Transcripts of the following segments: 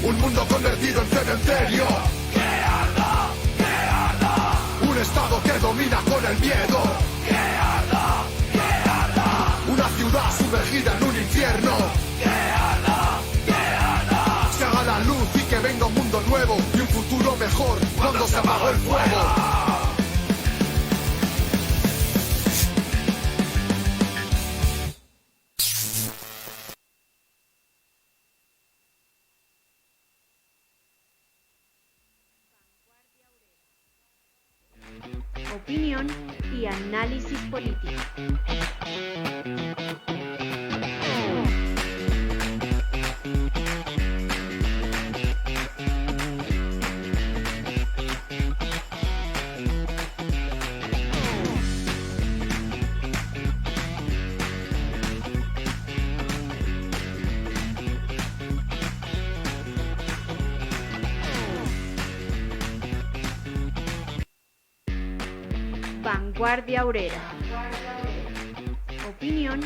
Un mundo convertido en cementerio. ¡Que arda! ¡Que arda! Un estado que domina con el miedo. ¡Que arda! ¡Que arda! Una ciudad sumergida en un infierno. ¡Que arda! ¡Que arda! Se haga la luz y que venga un mundo nuevo y un futuro mejor cuando se apagó el fuego. Opinión y análisis político. Vanguardia Obrera. Opinión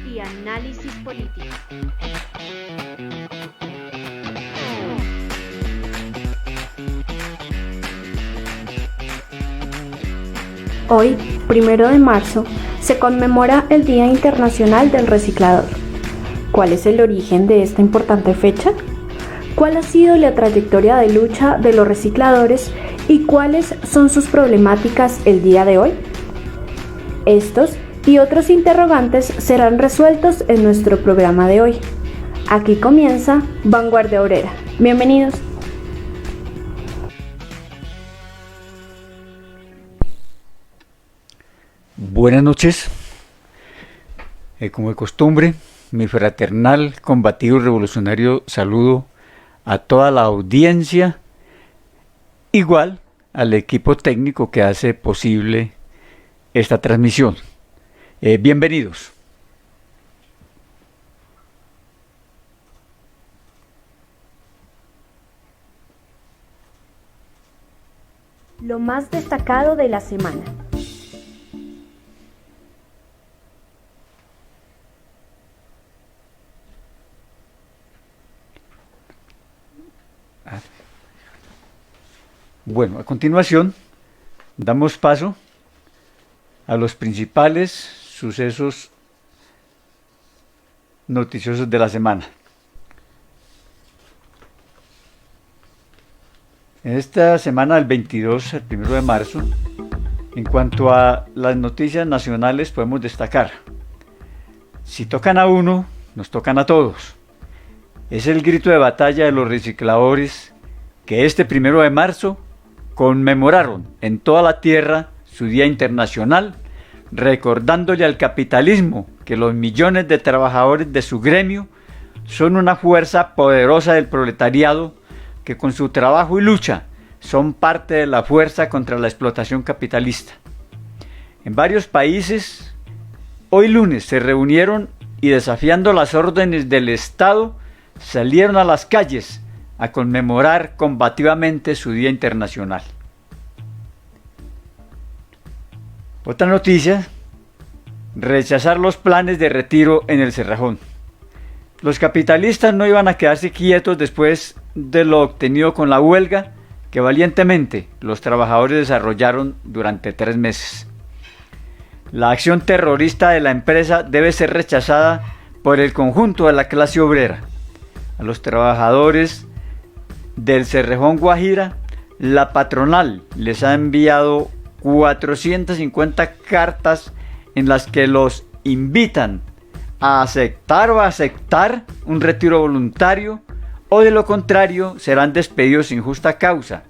y análisis político. Hoy, 1 de marzo, se conmemora el Día Internacional del Reciclador. ¿Cuál es el origen de esta importante fecha? ¿Cuál ha sido la trayectoria de lucha de los recicladores y cuáles son sus problemáticas el día de hoy? Estos y otros interrogantes serán resueltos en nuestro programa de hoy. Aquí comienza Vanguardia Obrera. Bienvenidos. Buenas noches. Como de costumbre, mi fraternal, combativo y revolucionario saludo a toda la audiencia, igual al equipo técnico que hace posible esta transmisión. Bienvenidos. Lo más destacado de la semana. Bueno, a continuación damos paso a los principales sucesos noticiosos de la semana. En esta semana del 22 al 1 de marzo, en cuanto a las noticias nacionales podemos destacar: si tocan a uno, nos tocan a todos. Es el grito de batalla de los recicladores que este 1 de marzo conmemoraron en toda la tierra su Día Internacional, recordándole al capitalismo que los millones de trabajadores de su gremio son una fuerza poderosa del proletariado que con su trabajo y lucha son parte de la fuerza contra la explotación capitalista. En varios países, hoy lunes se reunieron y, desafiando las órdenes del Estado, salieron a las calles a conmemorar combativamente su Día Internacional. Otra noticia: rechazar los planes de retiro en el Cerrejón. Los capitalistas no iban a quedarse quietos después de lo obtenido con la huelga que valientemente los trabajadores desarrollaron durante 3 meses. La acción terrorista de la empresa debe ser rechazada por el conjunto de la clase obrera. A los trabajadores del Cerrejón Guajira, la patronal les ha enviado 450 cartas en las que los invitan a aceptar un retiro voluntario, o de lo contrario serán despedidos sin justa causa,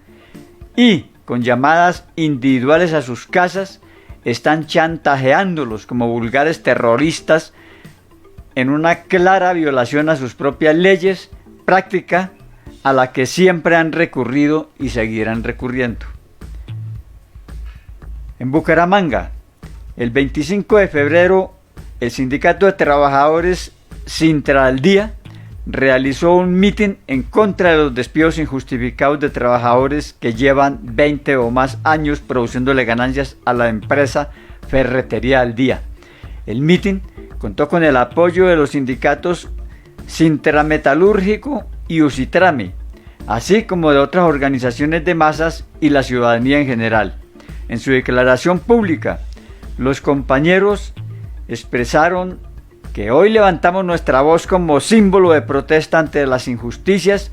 y con llamadas individuales a sus casas están chantajeándolos como vulgares terroristas en una clara violación a sus propias leyes, práctica a la que siempre han recurrido y seguirán recurriendo. En Bucaramanga, el 25 de febrero, el Sindicato de Trabajadores Sintraldía realizó un mitin en contra de los despidos injustificados de trabajadores que llevan 20 o más años produciéndole ganancias a la empresa Ferretería al Día. El mitin contó con el apoyo de los sindicatos Sintrametalúrgico y Usitrame, así como de otras organizaciones de masas y la ciudadanía en general. En su declaración pública, los compañeros expresaron que hoy levantamos nuestra voz como símbolo de protesta ante las injusticias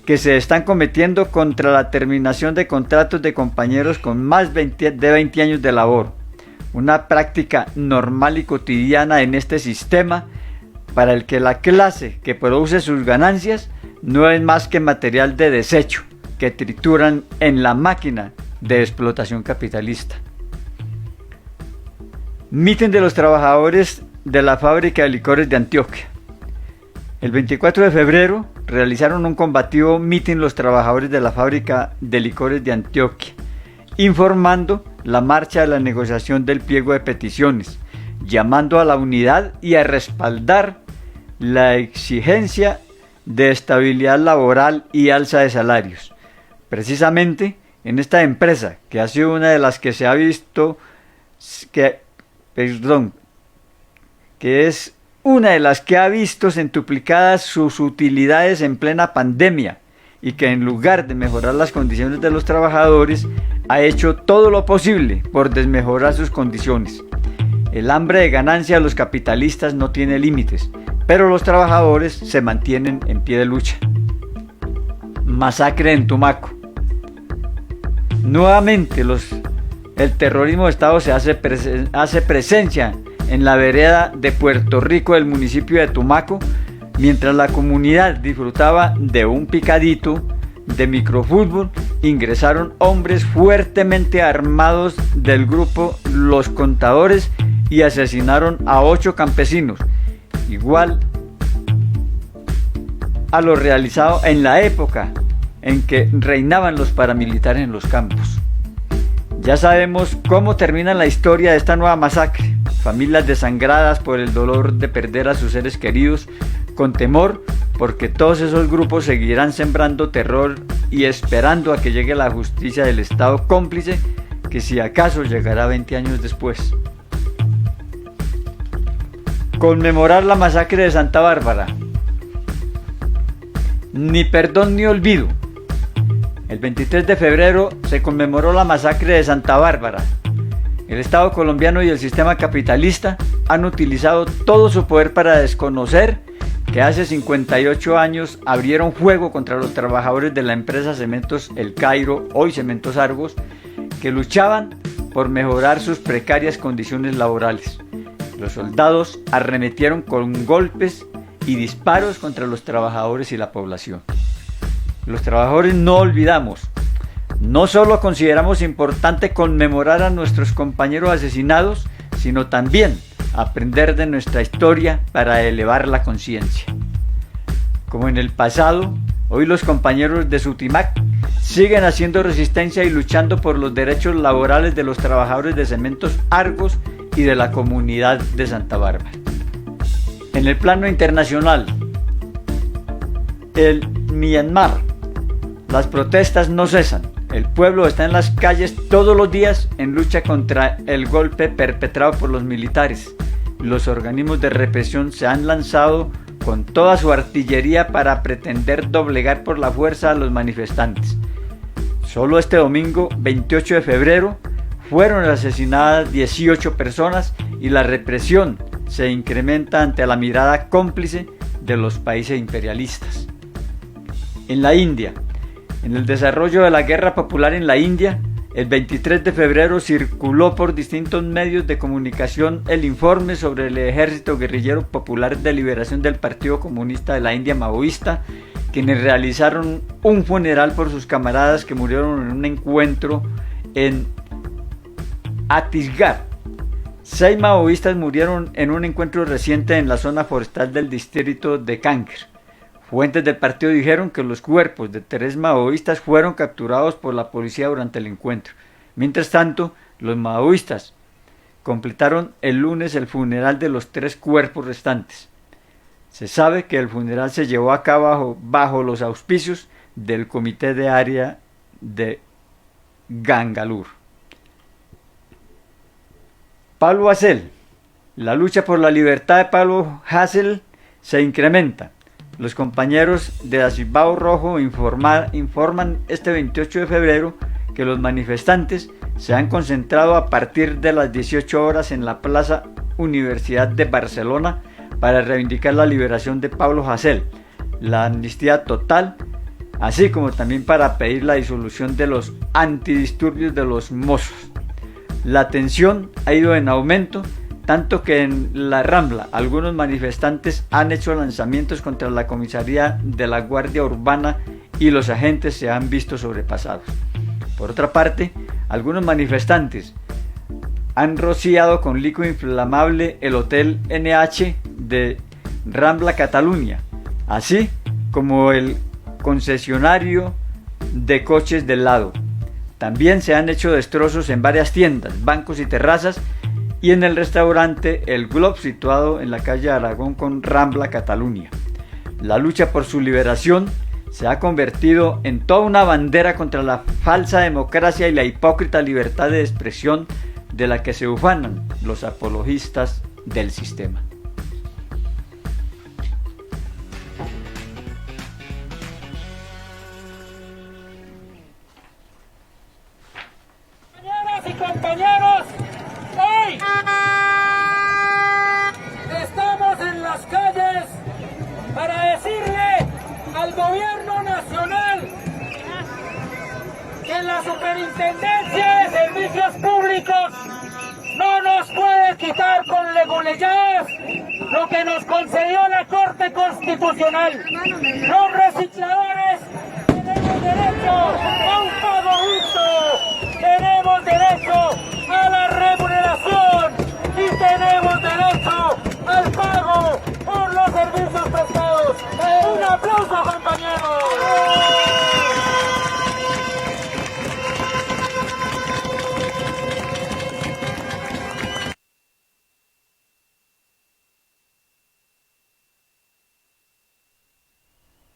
que se están cometiendo contra la terminación de contratos de compañeros con más de 20 años de labor, una práctica normal y cotidiana en este sistema para el que la clase que produce sus ganancias no es más que material de desecho que trituran en la máquina de explotación capitalista. Mitin de los trabajadores de la fábrica de licores de Antioquia. El 24 de febrero realizaron un combativo mitin los trabajadores de la fábrica de licores de Antioquia, informando la marcha de la negociación del pliego de peticiones, llamando a la unidad y a respaldar la exigencia de estabilidad laboral y alza de salarios. Precisamente en esta empresa, que ha sido una de las que se ha visto, que es una de las que ha visto centuplicadas sus utilidades en plena pandemia y que en lugar de mejorar las condiciones de los trabajadores, ha hecho todo lo posible por desmejorar sus condiciones. El hambre de ganancia de los capitalistas no tiene límites, pero los trabajadores se mantienen en pie de lucha. Masacre en Tumaco. Nuevamente el terrorismo de Estado se hace presencia en la vereda de Puerto Rico del municipio de Tumaco, mientras la comunidad disfrutaba de un picadito de microfútbol. Ingresaron hombres fuertemente armados del grupo Los Contadores y asesinaron a 8 campesinos, igual a lo realizado en la época en que reinaban los paramilitares en los campos. Ya sabemos cómo termina la historia de esta nueva masacre. Familias desangradas por el dolor de perder a sus seres queridos, con temor porque todos esos grupos seguirán sembrando terror y esperando a que llegue la justicia del Estado cómplice, que si acaso llegará 20 años después. Conmemorar la masacre de Santa Bárbara. Ni perdón ni olvido. El 23 de febrero se conmemoró la masacre de Santa Bárbara. El Estado colombiano y el sistema capitalista han utilizado todo su poder para desconocer que hace 58 años abrieron fuego contra los trabajadores de la empresa Cementos El Cairo, hoy Cementos Argos, que luchaban por mejorar sus precarias condiciones laborales. Los soldados arremetieron con golpes y disparos contra los trabajadores y la población. Los trabajadores no olvidamos. No solo consideramos importante conmemorar a nuestros compañeros asesinados, sino también aprender de nuestra historia para elevar la conciencia. Como en el pasado, hoy los compañeros de Sutimac siguen haciendo resistencia y luchando por los derechos laborales de los trabajadores de Cementos Argos y de la comunidad de Santa Bárbara. En el plano internacional, el Myanmar, las protestas no cesan. El pueblo está en las calles todos los días en lucha contra el golpe perpetrado por los militares. Los organismos de represión se han lanzado con toda su artillería para pretender doblegar por la fuerza a los manifestantes. Solo este domingo, 28 de febrero, fueron asesinadas 18 personas y la represión se incrementa ante la mirada cómplice de los países imperialistas. En la India, en el desarrollo de la guerra popular en la India, el 23 de febrero circuló por distintos medios de comunicación el informe sobre el Ejército Guerrillero Popular de Liberación del Partido Comunista de la India maoísta, quienes realizaron un funeral por sus camaradas que murieron en un encuentro en Chhattisgarh. 6 maoístas murieron en un encuentro reciente en la zona forestal del distrito de Kanker. Fuentes del partido dijeron que los cuerpos de 3 maoístas fueron capturados por la policía durante el encuentro. Mientras tanto, los maoístas completaron el lunes el funeral de los 3 cuerpos restantes. Se sabe que el funeral se llevó a cabo bajo los auspicios del Comité de Área de Gangalur. Pablo Hasél. La lucha por la libertad de Pablo Hasél se incrementa. Los compañeros de Acibao Rojo informan este 28 de febrero que los manifestantes se han concentrado a partir de las 18 horas en la Plaza Universidad de Barcelona para reivindicar la liberación de Pablo Hasél, la amnistía total, así como también para pedir la disolución de los antidisturbios de los mozos. La tensión ha ido en aumento, tanto que en la Rambla algunos manifestantes han hecho lanzamientos contra la comisaría de la Guardia Urbana y los agentes se han visto sobrepasados. Por otra parte, algunos manifestantes han rociado con líquido inflamable el Hotel NH de Rambla Cataluña, así como el concesionario de coches del lado. También se han hecho destrozos en varias tiendas, bancos y terrazas y en el restaurante El Globe situado en la calle Aragón con Rambla Cataluña. La lucha por su liberación se ha convertido en toda una bandera contra la falsa democracia y la hipócrita libertad de expresión de la que se ufanan los apologistas del sistema. Compañeras y compañeros, hoy estamos en las calles para decirle al gobierno nacional que la Superintendencia de Servicios Públicos no nos puede quitar con leguleyas lo que nos concedió la Corte Constitucional. Los recicladores tenemos derecho a un pago justo, tenemos derecho a la remuneración y tenemos derecho al pago por los servicios prestados. ¡Un aplauso, compañeros!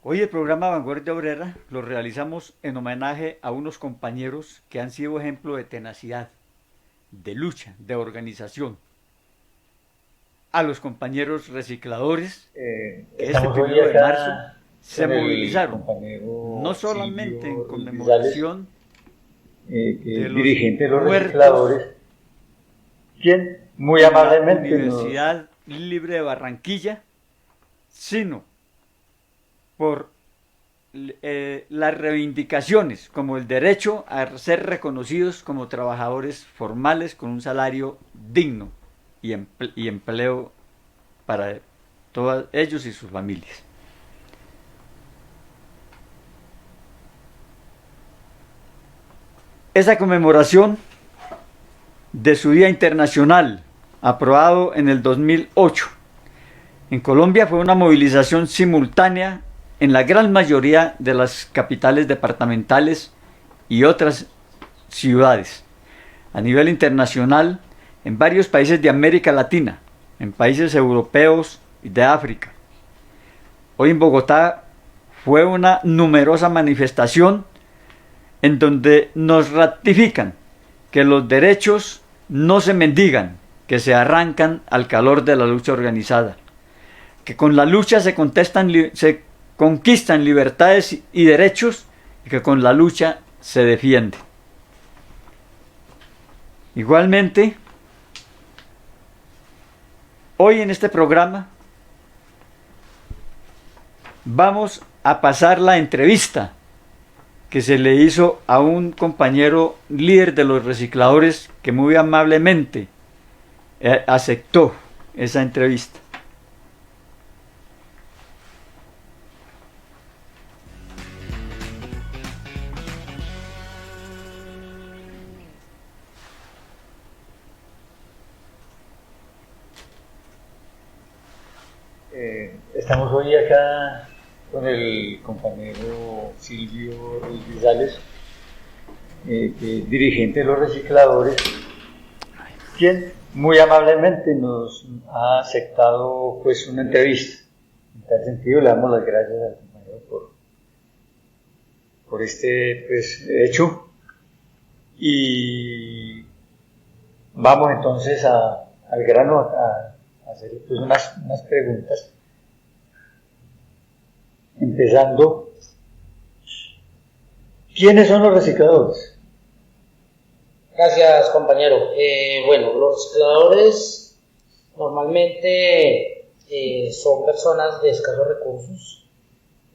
Hoy el programa Vanguardia Obrera lo realizamos en homenaje a unos compañeros que han sido ejemplo de tenacidad, de lucha, de organización. A los compañeros recicladores que este 1 de marzo se movilizaron, no solamente en conmemoración de los dirigente de los recicladores, quien muy amablemente la Universidad Libre de Barranquilla, sino por las reivindicaciones como el derecho a ser reconocidos como trabajadores formales con un salario digno y empleo para todos ellos y sus familias. Esa conmemoración de su Día Internacional, aprobado en el 2008, en Colombia fue una movilización simultánea en la gran mayoría de las capitales departamentales y otras ciudades. A nivel internacional, en varios países de América Latina, en países europeos y de África. Hoy en Bogotá fue una numerosa manifestación en donde nos ratifican que los derechos no se mendigan, que se arrancan al calor de la lucha organizada, que con la lucha se conquistan libertades y derechos y que con la lucha se defiende. Igualmente, hoy en este programa vamos a pasar la entrevista que se le hizo a un compañero líder de los recicladores que muy amablemente aceptó esa entrevista. Estamos hoy acá con el compañero Silvio Ruiz González, dirigente de los recicladores, quien muy amablemente nos ha aceptado pues una entrevista. En tal sentido le damos las gracias al compañero por este pues, hecho. Y vamos entonces al grano a hacer pues, unas preguntas. empezando, ¿quiénes son los recicladores? Gracias, compañero. Bueno, los recicladores normalmente son personas de escasos recursos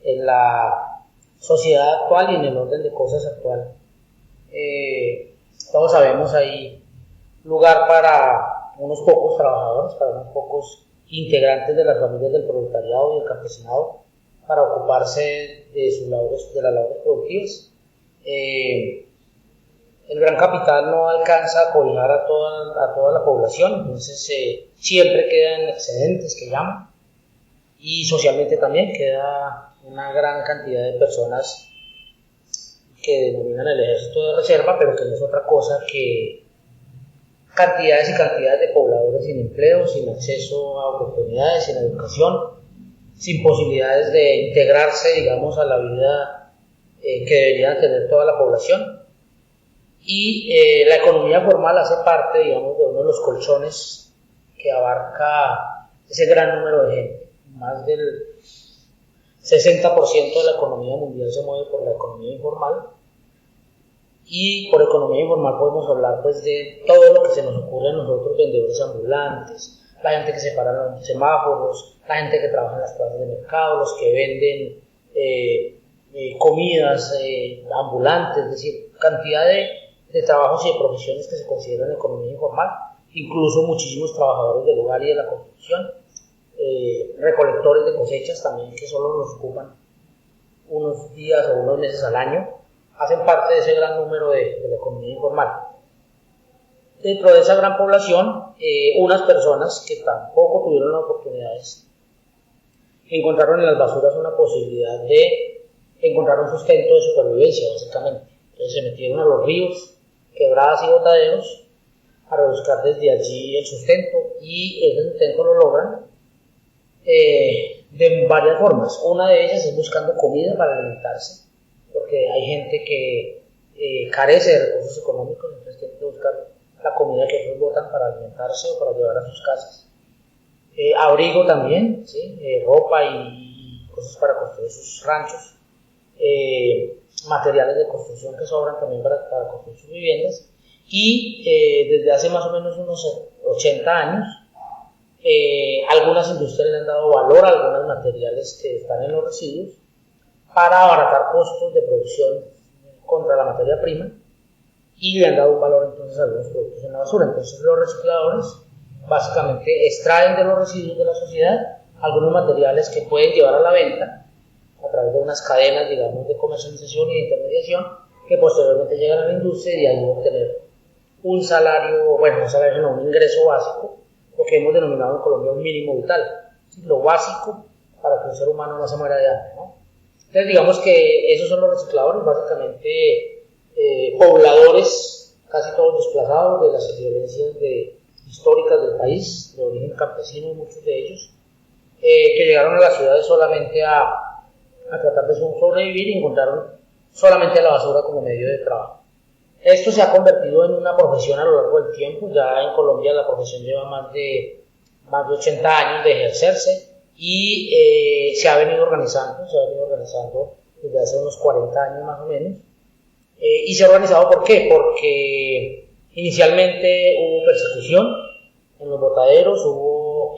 en la sociedad actual y en el orden de cosas actual. Todos sabemos, hay lugar para unos pocos trabajadores, para unos pocos integrantes de las familias del proletariado y del campesinado para ocuparse de sus labores, de las labores productivas. El gran capital no alcanza a cobijar a toda la población, entonces siempre quedan excedentes que llaman, y socialmente también queda una gran cantidad de personas que denominan el ejército de reserva, pero que no es otra cosa que cantidades y cantidades de pobladores sin empleo, sin acceso a oportunidades, sin educación, sin posibilidades de integrarse, digamos, a la vida que debería tener toda la población. Y la economía formal hace parte, digamos, de uno de los colchones que abarca ese gran número de gente. Más del 60% de la economía mundial se mueve por la economía informal. Y por economía informal podemos hablar pues de todo lo que se nos ocurre a nosotros, vendedores ambulantes, la gente que se para en los semáforos, la gente que trabaja en las plazas de mercado, los que venden comidas ambulantes, es decir, cantidad de trabajos y de profesiones que se consideran economía informal, incluso muchísimos trabajadores del hogar y de la construcción, recolectores de cosechas también, que solo nos ocupan unos días o unos meses al año, hacen parte de ese gran número de la economía informal. Dentro de esa gran población, unas personas que tampoco tuvieron las oportunidades encontraron en las basuras una posibilidad de encontrar un sustento de supervivencia, básicamente. Entonces se metieron a los ríos, quebradas y botaderos para buscar desde allí el sustento, y ese sustento lo logran de varias formas. Una de ellas es buscando comida para alimentarse, porque hay gente que carece de recursos económicos, entonces tiene que buscar la comida que otros botan para alimentarse o para llevar a sus casas. Abrigo también, ¿sí? Ropa y cosas para construir sus ranchos, materiales de construcción que sobran también para construir sus viviendas, y desde hace más o menos unos 80 años algunas industrias le han dado valor a algunos materiales que están en los residuos para abaratar costos de producción contra la materia prima, y le han dado un valor entonces a algunos productos en la basura. Entonces los recicladores básicamente extraen de los residuos de la sociedad algunos materiales que pueden llevar a la venta a través de unas cadenas, digamos, de comercialización y de intermediación, que posteriormente llegan a la industria y de ahí obtener un salario, no, un ingreso básico, lo que hemos denominado en Colombia un mínimo vital, ¿sí? Lo básico para que un ser humano no se muera de hambre, ¿no? Entonces digamos que esos son los recicladores, básicamente pobladores, casi todos desplazados de las violencias históricas del país, de origen campesino, muchos de ellos, que llegaron a las ciudades solamente a tratar de sobrevivir y encontraron solamente la basura como medio de trabajo. Esto se ha convertido en una profesión a lo largo del tiempo. Ya en Colombia la profesión lleva más de 80 años de ejercerse, y se ha venido organizando desde hace unos 40 años más o menos. Y se ha organizado, ¿por qué? Porque inicialmente hubo persecución en los botaderos, hubo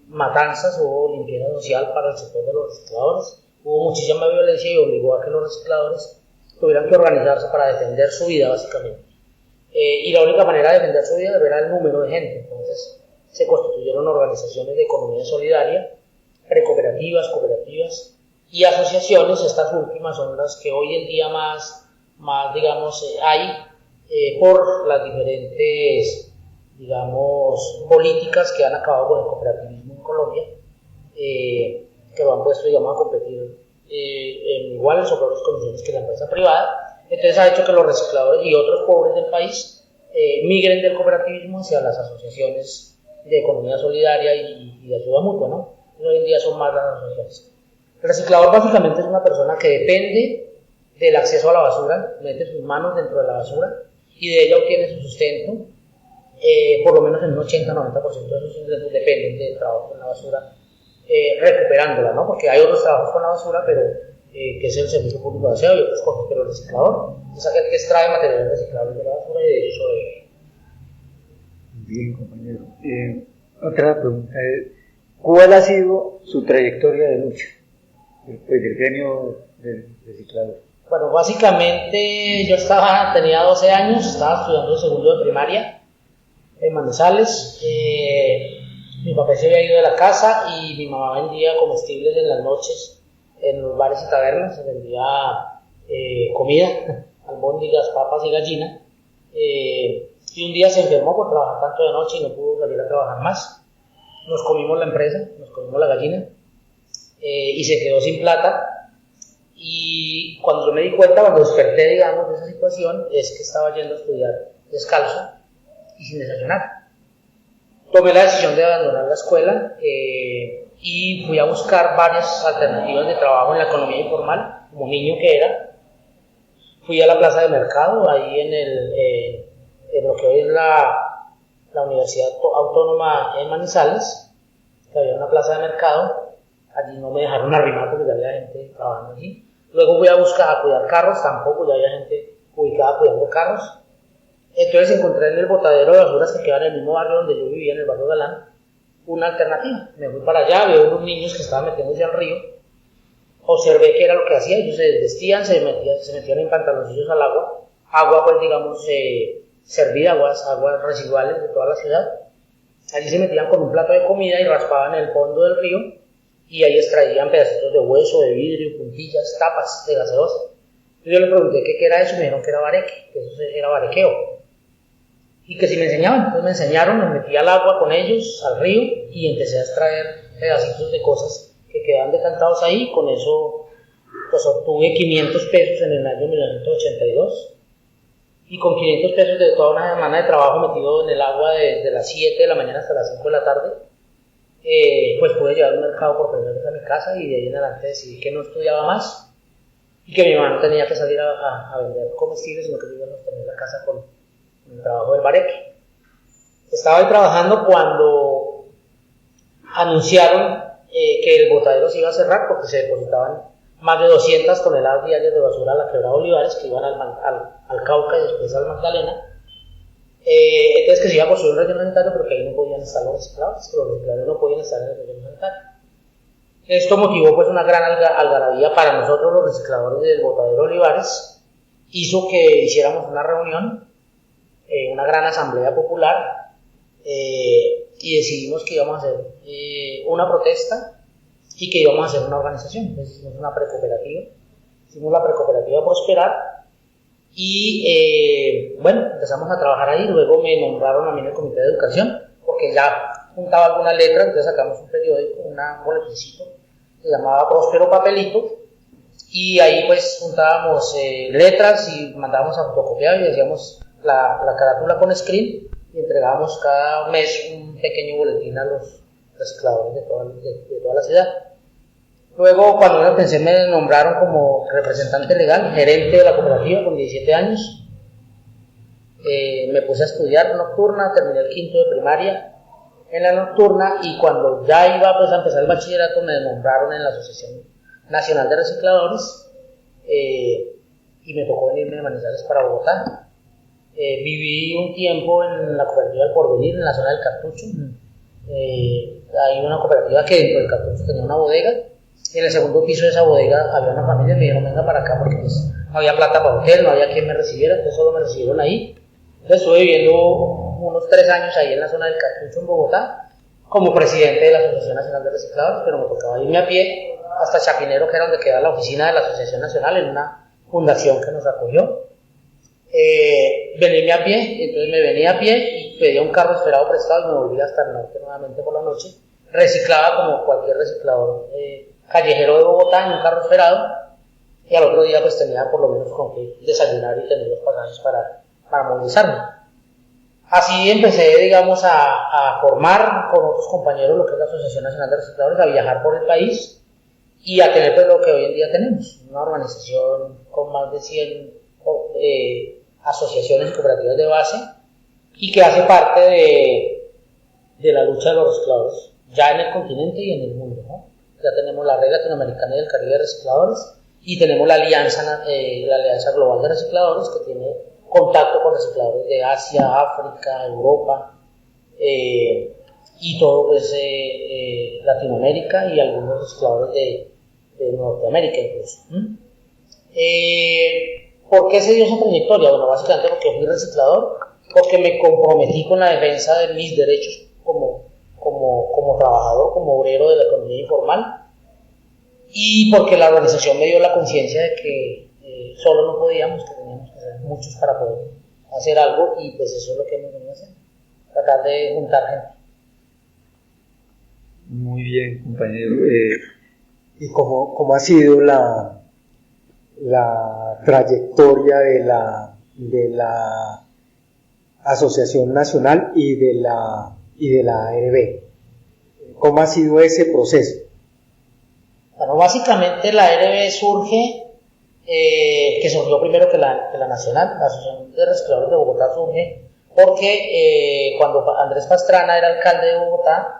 matanzas, hubo limpieza social para el sector de los recicladores, hubo muchísima violencia y obligó a que los recicladores tuvieran que organizarse para defender su vida, básicamente. Y la única manera de defender su vida era el número de gente. Entonces se constituyeron organizaciones de economía solidaria, precooperativas, cooperativas y asociaciones. Estas últimas son las que hoy en día más digamos, hay por las diferentes, digamos, políticas que han acabado con el cooperativismo en Colombia, que lo han puesto, digamos, a competir en iguales o peores condiciones que la empresa privada. Entonces ha hecho que los recicladores y otros pobres del país migren del cooperativismo hacia las asociaciones de economía solidaria y de ayuda mutua, ¿no? Hoy en día son más las asociaciones. El reciclador básicamente es una persona que depende del acceso a la basura, mete sus manos dentro de la basura y de ella obtiene su sustento. Por lo menos en un 80-90% de esos ingresos dependen del trabajo en la basura, recupera esperándola, ¿no? Porque hay otros trabajos con la basura, pero que es el servicio público de aseo y otras cosas, pero el reciclador es aquel que extrae materiales reciclables de la basura y de ellos sobrevive. Bien, compañero. Otra pregunta es, ¿cuál ha sido su trayectoria de lucha del gremio del reciclador? Bueno, básicamente yo tenía 12 años, estaba estudiando el segundo de primaria en Manizales. Mi papá se había ido de la casa y mi mamá vendía comestibles en las noches en los bares y tabernas, se vendía comida, albóndigas, papas y gallina. Y un día se enfermó por trabajar tanto de noche y no pudo salir a trabajar más. Nos comimos la empresa, nos comimos la gallina y se quedó sin plata. Y cuando yo me di cuenta, cuando desperté, digamos, de esa situación, es que estaba yendo a estudiar descalzo y sin desayunar. Tomé la decisión de abandonar la escuela y fui a buscar varias alternativas de trabajo en la economía informal, como niño que era. Fui a la plaza de mercado, ahí en lo que hoy es la Universidad Autónoma en Manizales, que había una plaza de mercado. Allí no me dejaron arrimar porque ya había gente trabajando allí. Luego fui a cuidar carros, tampoco, ya había gente ubicada cuidando carros. Entonces encontré en el botadero de basuras que queda en el mismo barrio donde yo vivía, en el barrio Galán, una alternativa. Me fui para allá, veo unos niños que estaban metiéndose al río, observé qué era lo que hacían, ellos se desvestían, se metían en pantaloncillos al agua pues digamos servida, aguas residuales de toda la ciudad. Allí se metían con un plato de comida y raspaban el fondo del río y ahí extraían pedacitos de hueso, de vidrio, puntillas, tapas de gaseosa. Entonces yo le pregunté qué era eso y me dijeron que era bareque, que eso era barequeo. Y que si me enseñaban, entonces me enseñaron, me metí al agua con ellos, al río, y empecé a extraer pedacitos de cosas que quedaban decantados ahí. Con eso pues obtuve 500 pesos en el año 1982. Y con 500 pesos de toda una semana de trabajo metido en el agua desde las 7 de la mañana hasta las 5 de la tarde, pues pude llevar un mercado por primera vez a mi casa y de ahí en adelante decidí que no estudiaba más y que mi mamá no tenía que salir a vender comestibles, sino que yo iba a tener la casa con el trabajo del bareque. Estaba ahí trabajando cuando anunciaron que el botadero se iba a cerrar porque se depositaban más de 200 toneladas diarias de basura a la quebrada Olivares, que iban al Cauca y después al Magdalena. Entonces que se iba a construir un relleno sanitario, pero que ahí no podían estar los recicladores, pero los recicladores no podían estar en el relleno sanitario. Esto motivó pues una gran algarabía para nosotros los recicladores del botadero Olivares, hizo que hiciéramos una reunión, una gran asamblea popular, y decidimos que íbamos a hacer una protesta y que íbamos a hacer una organización. Entonces hicimos una precooperativa, hicimos la precooperativa Prosperar y bueno, empezamos a trabajar ahí. Luego me nombraron a mí en el comité de educación porque ya juntaba algunas letras, entonces sacamos un periódico, un boletincito, se llamaba Próspero Papelito, y ahí pues juntábamos letras y mandábamos a fotocopiar y hacíamos la carátula con screen y entregábamos cada mes un pequeño boletín a los recicladores de toda la ciudad. Luego, cuando me pensé, me nombraron como representante legal, gerente de la cooperativa con 17 años. Me puse a estudiar nocturna, terminé el quinto de primaria en la nocturna y cuando ya iba pues, a empezar el bachillerato me nombraron en la Asociación Nacional de Recicladores y me tocó venirme de Manizales para Bogotá. Viví un tiempo en la cooperativa del Porvenir, en la zona del Cartucho. Hay una cooperativa que dentro del Cartucho tenía una bodega. En el segundo piso de esa bodega había una familia y me dijeron venga para acá porque pues, no había plata para hotel, no había quien me recibiera, entonces solo me recibieron ahí. Entonces estuve viviendo unos 3 años ahí en la zona del Cartucho en Bogotá como presidente de la Asociación Nacional de Recicladores, pero me tocaba irme a pie hasta Chapinero, que era donde queda la oficina de la Asociación Nacional, en una fundación que nos acogió. Venirme a pie, entonces me venía a pie y pedía un carro esperado prestado y me volvía hasta el norte nuevamente por la noche. Reciclaba como cualquier reciclador callejero de Bogotá en un carro esperado y al otro día pues tenía por lo menos con qué desayunar y tener los pasajes para movilizarme. Así empecé, digamos, a formar con otros compañeros lo que es la Asociación Nacional de Recicladores, a viajar por el país y a tener pues lo que hoy en día tenemos, una organización con más de 100 asociaciones y cooperativas de base y que hace parte de la lucha de los recicladores ya en el continente y en el mundo, ¿no? ya tenemos la Red Latinoamericana y del Caribe de Recicladores, y tenemos la Alianza Global de Recicladores, que tiene contacto con recicladores de Asia, África, Europa, y todo pues, Latinoamérica y algunos recicladores de Norteamérica incluso. ¿Por qué se dio esa trayectoria? Bueno, básicamente porque fui reciclador, porque me comprometí con la defensa de mis derechos como trabajador, como obrero de la economía informal, y porque la organización me dio la conciencia de que solo no podíamos, que teníamos que ser muchos para poder hacer algo, y pues eso es lo que hemos venido a hacer, tratar de juntar gente. Muy bien, compañero. ¿Y cómo ha sido la trayectoria de la Asociación Nacional y de la ARB? ¿Cómo ha sido ese proceso? Bueno, básicamente la ARB surge, que surgió primero que la Nacional, la Asociación de Recicladores de Bogotá surge porque cuando Andrés Pastrana era alcalde de Bogotá,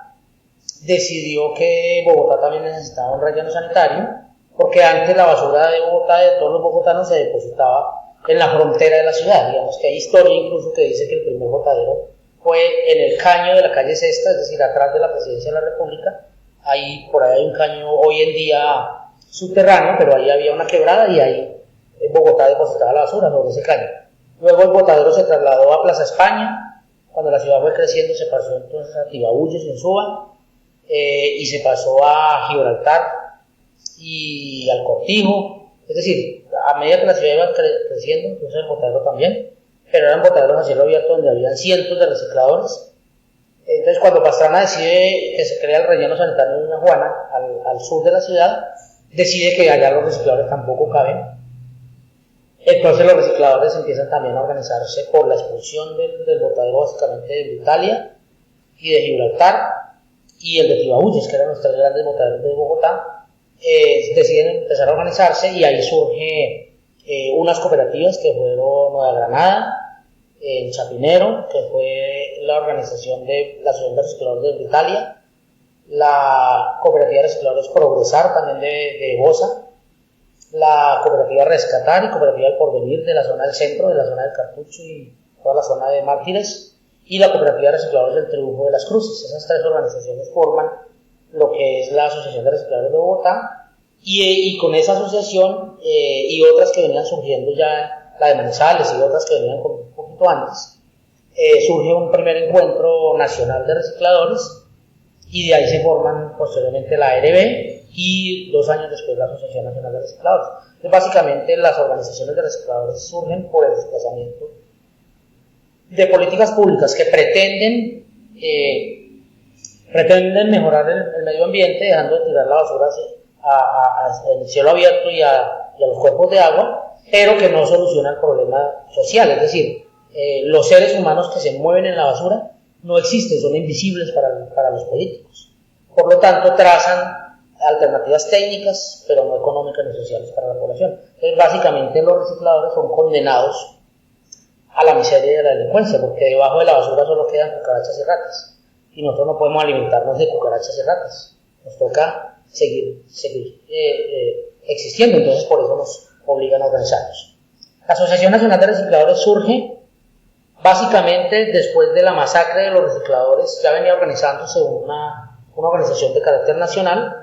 decidió que Bogotá también necesitaba un relleno sanitario, porque antes la basura de Bogotá, de todos los bogotanos, se depositaba en la frontera de la ciudad. Digamos que hay historia incluso que dice que el primer botadero fue en el caño de la calle Sexta, es decir, atrás de la Presidencia de la República. Por ahí hay un caño hoy en día subterráneo, pero ahí había una quebrada y ahí Bogotá depositaba la basura sobre ese caño. Luego el botadero se trasladó a Plaza España. Cuando la ciudad fue creciendo se pasó entonces a Tibabuyes en Suba, y se pasó a Gibraltar y al Cortijo. Es decir, a medida que la ciudad iba creciendo, entonces el botadero también, pero eran botaderos a cielo abierto donde habían cientos de recicladores. Entonces, cuando Pastrana decide que se crea el relleno sanitario de Doña Juana, al sur de la ciudad, decide que allá los recicladores tampoco caben. Entonces los recicladores empiezan también a organizarse por la expulsión del botadero básicamente de Italia y de Gibraltar, y el de Tibabuyes, que eran los tres grandes botaderos de Bogotá. Deciden empezar a organizarse, y ahí surge unas cooperativas que fueron Nueva Granada, en Chapinero, que fue la organización de la Asociación de Recicladores de Italia, la cooperativa de recicladores Progresar también de Bosa, la cooperativa Rescatar y cooperativa El Porvenir de la zona del centro, de la zona del Cartucho y toda la zona de Mártires, y la cooperativa de recicladores del Triunfo de las Cruces. Esas tres organizaciones forman lo que es la Asociación de Recicladores de Bogotá, y con esa asociación y otras que venían surgiendo ya, la de Manizales y otras que venían un poquito antes, surge un primer encuentro nacional de recicladores, y de ahí se forman posteriormente la ARB y 2 años después la Asociación Nacional de Recicladores. Entonces, básicamente las organizaciones de recicladores surgen por el desplazamiento de políticas públicas que pretenden mejorar el medio ambiente, dejando de tirar la basura en el cielo abierto y a los cuerpos de agua, pero que no soluciona el problema social. Es decir, los seres humanos que se mueven en la basura no existen, son invisibles para los políticos. Por lo tanto, trazan alternativas técnicas, pero no económicas ni sociales para la población. Entonces, básicamente los recicladores son condenados a la miseria y a la delincuencia, porque debajo de la basura solo quedan cucarachas y ratas, y nosotros no podemos alimentarnos de cucarachas y ratas, nos toca seguir existiendo. Entonces por eso nos obligan a organizarnos. La Asociación Nacional de Recicladores surge básicamente después de la masacre de los recicladores. Ya venía organizándose una organización de carácter nacional,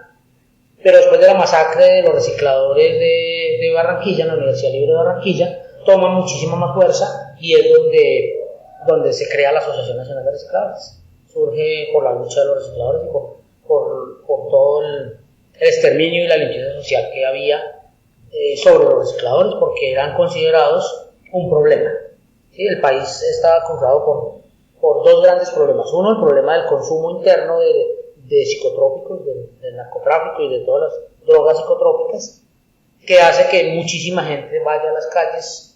pero después de la masacre de los recicladores de Barranquilla, en la Universidad Libre de Barranquilla, toma muchísima más fuerza, y es donde se crea la Asociación Nacional de Recicladores. Surge por la lucha de los recicladores y por todo el exterminio y la limpieza social que había sobre los recicladores, porque eran considerados un problema. ¿Sí? El país estaba cruzado por 2 grandes problemas. Uno, el problema del consumo interno de psicotrópicos, del narcotráfico y de todas las drogas psicotrópicas, que hace que muchísima gente vaya a las calles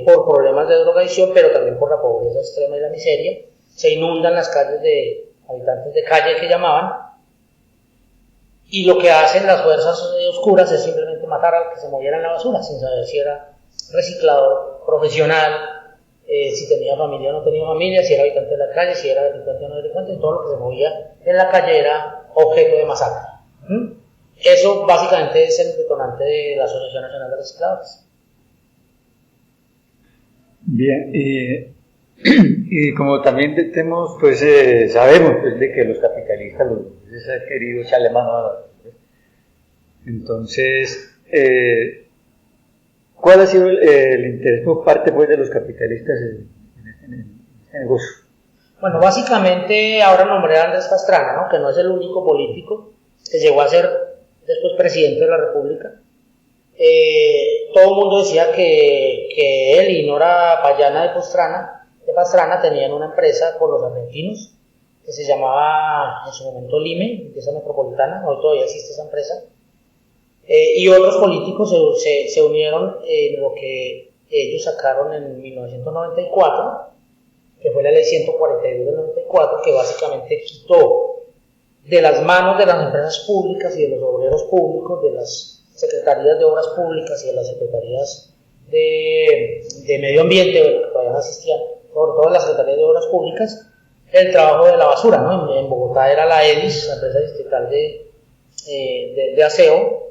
por problemas de drogadicción, pero también por la pobreza extrema y la miseria. Se inundan las calles de habitantes de calle, que llamaban, y lo que hacen las fuerzas oscuras es simplemente matar al que se moviera en la basura, sin saber si era reciclador profesional, si tenía familia o no tenía familia, si era habitante de la calle, si era delincuente o no delincuente. Todo lo que se movía en la calle era objeto de masacre. Eso básicamente es el detonante de la Asociación Nacional de Recicladores. Bien, y como también tenemos, pues sabemos pues, de que los capitalistas los han querido echarle mano a la... Entonces, ¿cuál ha sido el interés por parte pues, de los capitalistas en este negocio? Bueno, básicamente ahora nombré a Andrés Pastrana, ¿no? Que no es el único político que llegó a ser después presidente de la República. Todo el mundo decía que él y Nora Payana de Pastrana tenían una empresa con los argentinos que se llamaba en su momento Lime, empresa metropolitana, hoy todavía existe esa empresa. Y otros políticos se unieron en lo que ellos sacaron en 1994, que fue la ley 142 del 94, que básicamente quitó de las manos de las empresas públicas y de los obreros públicos, de las secretarías de obras públicas y de las secretarías de medio ambiente, que todavía no existían, sobre todo las secretarías de obras públicas, el trabajo de la basura, ¿no? En Bogotá era la EDIS, la empresa distrital de aseo,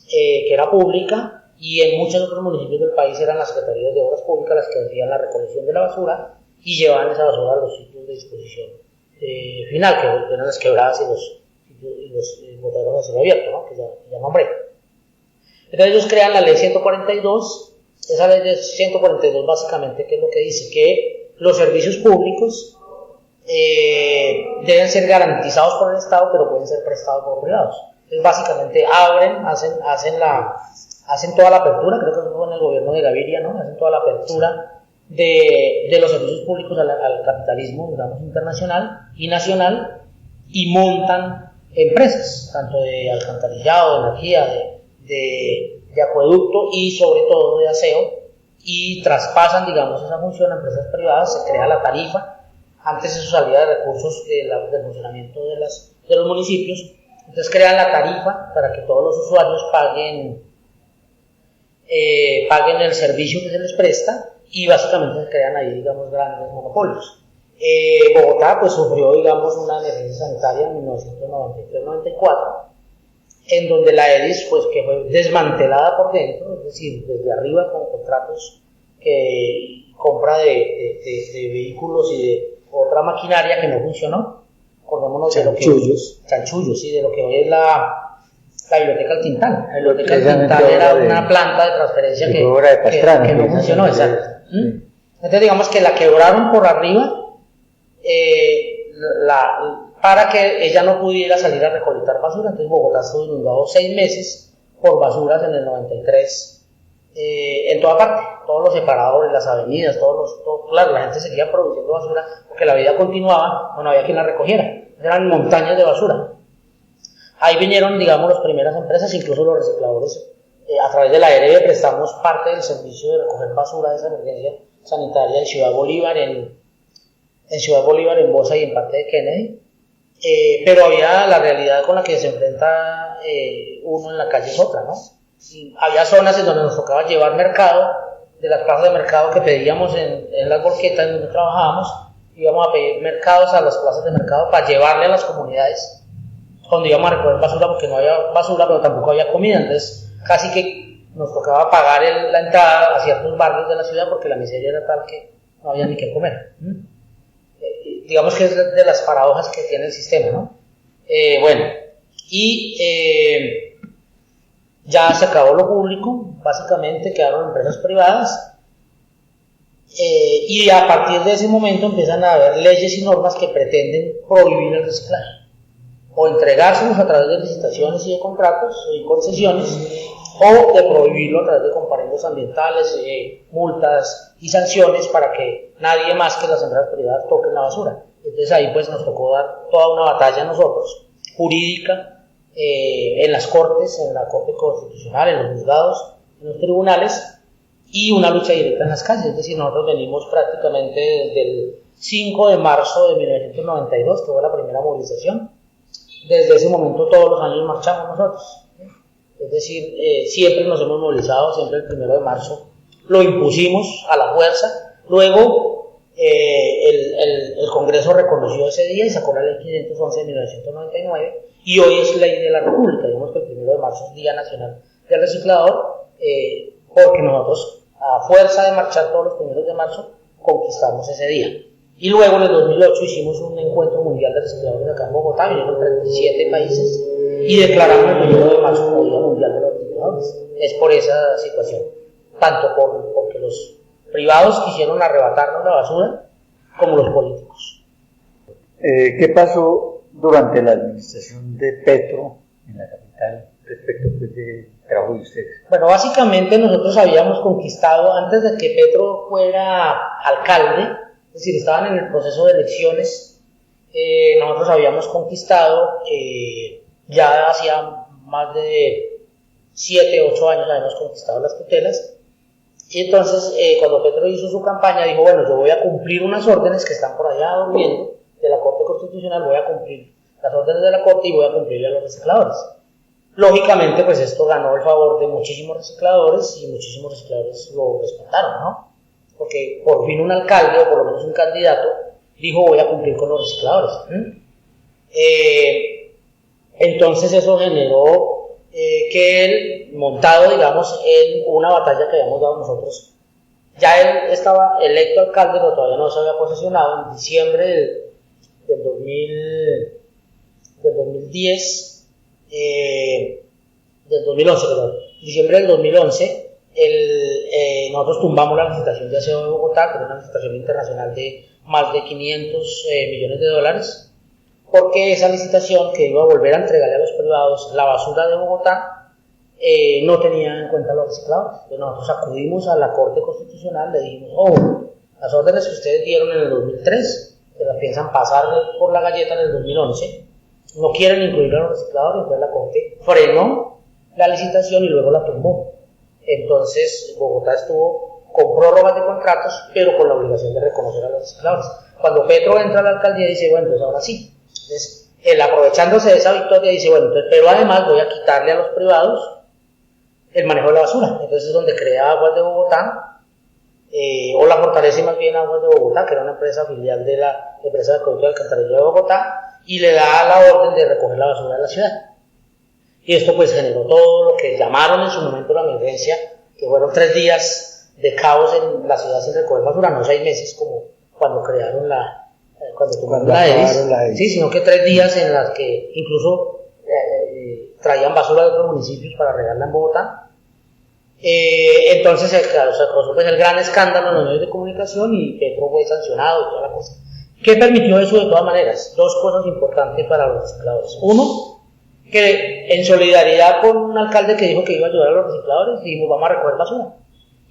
que era pública, y en muchos otros municipios del país eran las secretarías de obras públicas las que hacían la recolección de la basura y llevaban esa basura a los sitios de disposición final, que eran las quebradas y los botaderos a cielo abierto, ¿no? Que ya nombré. Entonces ellos crean la ley 142. Esa ley de 142 básicamente, ¿qué es lo que dice? Que los servicios públicos deben ser garantizados por el Estado, pero pueden ser prestados por privados. Entonces básicamente hacen toda la apertura, creo que eso fue en el gobierno de Gaviria, ¿no? Hacen toda la apertura de los servicios públicos al capitalismo, digamos, internacional y nacional, y montan empresas, tanto de alcantarillado, de energía, de acueducto y sobre todo de aseo, y traspasan, digamos, esa función a empresas privadas. Se crea la tarifa. Antes eso salía de recursos del funcionamiento de los municipios. Entonces crean la tarifa para que todos los usuarios paguen el servicio que se les presta, y básicamente se crean ahí, digamos, grandes monopolios. Bogotá pues sufrió, digamos, una emergencia sanitaria en 1993-94, en donde la EDIS pues que fue desmantelada por dentro, es decir, desde arriba, con contratos compra de vehículos y de otra maquinaria que no funcionó. Acordémonos de lo que chanchullos, sí, de lo que hoy es la Biblioteca El Tintán. La Biblioteca El Tintán era una planta de transferencia que no funcionó, exacto. Entonces digamos que la quebraron por arriba para que ella no pudiera salir a recolectar basura. Entonces Bogotá estuvo inundado 6 meses por basuras en el 93, en toda parte, todos los separadores, las avenidas, claro, la gente seguía produciendo basura porque la vida continuaba, no había quien la recogiera, eran montañas de basura. Ahí vinieron, digamos, las primeras empresas, incluso los recicladores. A través de la ERB prestamos parte del servicio de recoger basura de esa emergencia sanitaria en Ciudad Bolívar, en Bosa y en parte de Kennedy. Pero había la realidad con la que se enfrenta uno en la calle es otra, ¿no? Y había zonas en donde nos tocaba llevar mercado, de las plazas de mercado que pedíamos en las volquetas en donde trabajábamos, íbamos a pedir mercados a las plazas de mercado para llevarle a las comunidades donde íbamos a recoger basura, porque no había basura, pero tampoco había comida. Entonces casi que nos tocaba pagar la entrada a ciertos barrios de la ciudad porque la miseria era tal que no había ni qué comer. Digamos que es de las paradojas que tiene el sistema, ¿no? Ya se acabó lo público, básicamente quedaron empresas privadas, y a partir de ese momento empiezan a haber leyes y normas que pretenden prohibir el reciclaje, o entregárselos a través de licitaciones y de contratos y concesiones, o de prohibirlo a través de comparendos ambientales, multas y sanciones para que nadie más que las empresas privadas toquen la basura. Entonces ahí pues nos tocó dar toda una batalla a nosotros, jurídica, en las cortes, en la Corte Constitucional, en los juzgados, en los tribunales, y una lucha directa en las calles. Es decir, nosotros venimos prácticamente desde el 5 de marzo de 1992, que fue la primera movilización. Desde ese momento todos los años marchamos nosotros. Es decir, siempre nos hemos movilizado, siempre el 1 de marzo lo impusimos a la fuerza. Luego el Congreso reconoció ese día y sacó la ley 511 de 1999 y hoy es ley de la República. Digamos que el 1 de marzo es Día Nacional del Reciclador, porque nosotros, a fuerza de marchar todos los 1 de marzo, conquistamos ese día. Y luego en el 2008 hicimos un encuentro mundial de recicladores acá en Bogotá, vinieron 37 países y declaramos el 1 de marzo como Día Mundial de los Recicladores. Es por esa situación, tanto porque los privados quisieron arrebatarnos la basura como los políticos. ¿Qué pasó durante la administración de Petro en la capital respecto pues, del trabajo de ustedes? Bueno, básicamente nosotros habíamos conquistado, antes de que Petro fuera alcalde, es decir, estaban en el proceso de elecciones, nosotros habíamos conquistado, ya hacía más de 7, 8 años habíamos conquistado las tutelas. Y entonces, cuando Petro hizo su campaña, dijo, bueno, yo voy a cumplir unas órdenes que están por allá durmiendo de la Corte Constitucional, voy a cumplir las órdenes de la Corte y voy a cumplirle a los recicladores. Lógicamente, pues esto ganó el favor de muchísimos recicladores y muchísimos recicladores lo respetaron, ¿no? Porque por fin un alcalde, o por lo menos un candidato, dijo, voy a cumplir con los recicladores. Entonces eso generó que él, montado, digamos, en una batalla que habíamos dado nosotros, ya él estaba electo alcalde, pero todavía no se había posesionado. En diciembre del 2011, diciembre del 2011, nosotros tumbamos la licitación de aseo de Bogotá, que era una licitación internacional de más de 500 millones de dólares, porque esa licitación que iba a volver a entregarle a los privados la basura de Bogotá no tenía en cuenta los recicladores. Entonces nosotros acudimos a la Corte Constitucional, le dijimos, las órdenes que ustedes dieron en el 2003, se las piensan pasar por la galleta en el 2011, no quieren incluir a los recicladores, entonces la Corte frenó la licitación y luego la tumbó. Entonces Bogotá estuvo con prórrogas de contratos, pero con la obligación de reconocer a los recicladores. Cuando Petro entra a la alcaldía dice, bueno, pues ahora sí. Entonces, él aprovechándose de esa victoria dice, bueno, entonces, pero además voy a quitarle a los privados el manejo de la basura. Entonces es donde crea Aguas de Bogotá, o la fortalece más bien Aguas de Bogotá, que era una empresa filial de la empresa de acueducto de alcantarillado de Bogotá, y le da la orden de recoger la basura de la ciudad. Y esto pues generó todo lo que llamaron en su momento la emergencia, que fueron 3 días de caos en la ciudad sin recoger basura, no 6 meses como cuando crearon cuando tomaron la EDIS, sí, sino que 3 días en las que incluso traían basura de otros municipios para regarla en Bogotá. Entonces se causó pues el gran escándalo en los medios de comunicación y Petro fue sancionado y toda la cosa. ¿Qué permitió eso de todas maneras? 2 cosas importantes para los recicladores. Uno, que en solidaridad con un alcalde que dijo que iba a ayudar a los recicladores, dijimos vamos a recoger basura.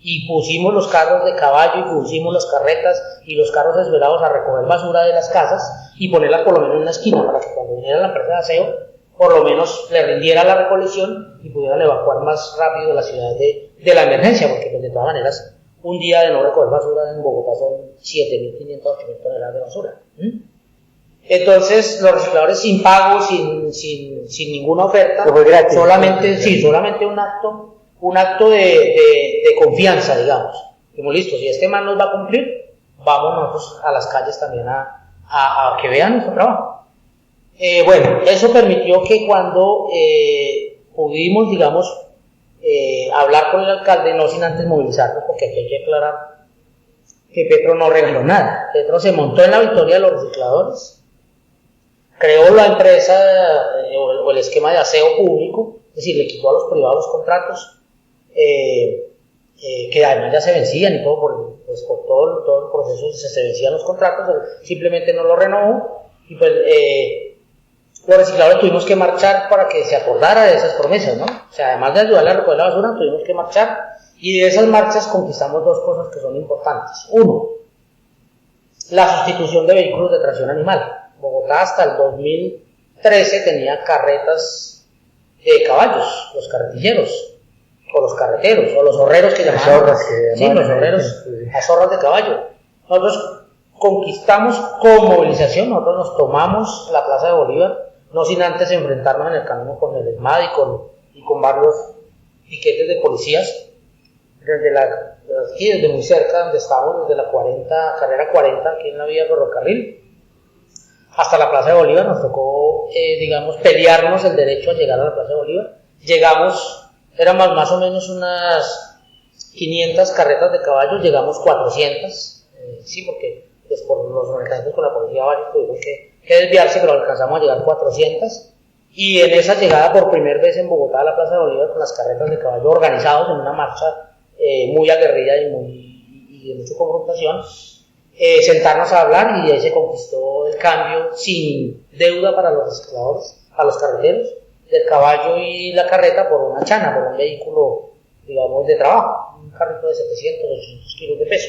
Y pusimos los carros de caballo y pusimos las carretas y los carros esmerados a recoger basura de las casas y ponerlas por lo menos en una esquina para que cuando viniera la empresa de aseo por lo menos le rindiera la recolección y pudieran evacuar más rápido la ciudad de la emergencia, porque pues, de todas maneras un día de no recoger basura en Bogotá son 7.500, 8.000 toneladas de basura. Entonces los recicladores sin pago, sin ninguna oferta, solamente un acto de confianza, digamos. Como listo, si este man nos va a cumplir, vamos nosotros a las calles también a que vean nuestro trabajo. Bueno, eso permitió que cuando pudimos, digamos, hablar con el alcalde, no sin antes movilizarnos, porque aquí hay que aclarar que Petro no regaló nada. Petro se montó en la victoria de los recicladores, creó la empresa o el esquema de aseo público, es decir, le quitó a los privados los contratos, que además ya se vencían y todo por todo el proceso se vencían los contratos, simplemente no lo renovó y pues los recicladores tuvimos que marchar para que se acordara de esas promesas, ¿no? O sea, además de ayudarle a recoger la basura, tuvimos que marchar y de esas marchas conquistamos 2 cosas que son importantes. Uno, la sustitución de vehículos de tracción animal. Bogotá hasta el 2013 tenía carretas de caballos, los carretilleros, o los carreteros, o los horreros que llamaban. Sí, los horreros, las zorras de caballo. Nosotros conquistamos con movilización, nosotros nos tomamos la Plaza de Bolívar, no sin antes enfrentarnos en el camino con el ESMAD y con varios piquetes de policías, desde muy cerca donde estamos, desde la carrera 40, aquí en la vía ferrocarril, hasta la Plaza de Bolívar. Nos tocó, pelearnos el derecho a llegar a la Plaza de Bolívar. Llegamos, éramos más o menos unas 500 carretas de caballos, llegamos 400, sí, porque pues, por los organizadores con la policía varios tuvimos que desviarse, pero alcanzamos a llegar 400. Y en esa llegada por primera vez en Bogotá a la Plaza de Bolívar con las carretas de caballo organizados en una marcha muy aguerrida y de mucha confrontación, sentarnos a hablar, y ahí se conquistó el cambio sin deuda para los recicladores, a los carreteros, del caballo y la carreta por una chana, por un vehículo, de trabajo, un carrito de 700, 800 kilos de peso.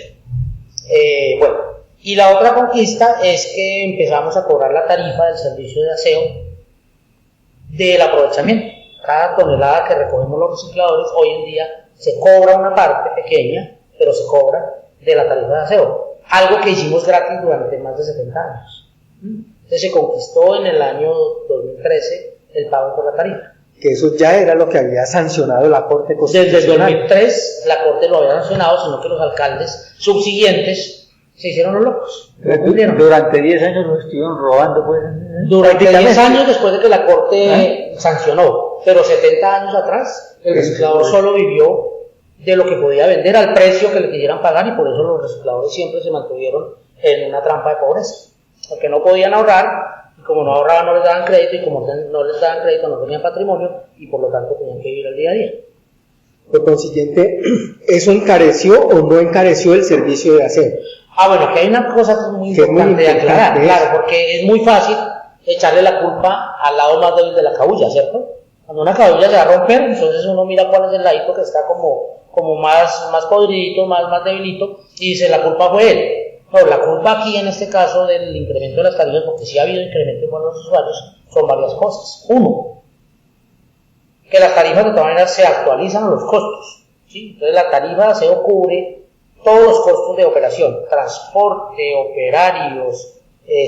Y la otra conquista es que empezamos a cobrar la tarifa del servicio de aseo del aprovechamiento. Cada tonelada que recogemos los recicladores, hoy en día se cobra una parte pequeña, pero se cobra de la tarifa de aseo, algo que hicimos gratis durante más de 70 años. Entonces se conquistó en el año 2013 el pago por la tarifa. Que eso ya era lo que había sancionado la Corte Constitucional. Desde el 2003 la Corte lo había sancionado, sino que los alcaldes subsiguientes se hicieron los locos. Durante 10 años nos estuvieron robando, pues. Durante 10 años después de que la Corte sancionó, pero 70 años atrás, el reciclador solo vivió de lo que podía vender al precio que le quisieran pagar, y por eso los recicladores siempre se mantuvieron en una trampa de pobreza, porque no podían ahorrar, y como no ahorraban no les daban crédito, y como no les daban crédito no tenían patrimonio, y por lo tanto tenían que vivir el día a día. Por consiguiente, ¿eso encareció o no encareció el servicio de aseo? Bueno, aquí hay una cosa muy importante de aclarar, claro, porque es muy fácil echarle la culpa al lado más débil de la cabulla, ¿cierto? Cuando una cabulla se va a romper, entonces uno mira cuál es el ladito que está como más podridito, más debilito, y dice, la culpa fue él. No, la culpa aquí en este caso del incremento de las tarifas, porque sí ha habido incremento con los usuarios, son varias cosas. Uno, que las tarifas de todas maneras se actualizan a los costos, ¿sí? Entonces la tarifa de aseo cubre todos los costos de operación: transporte, operarios,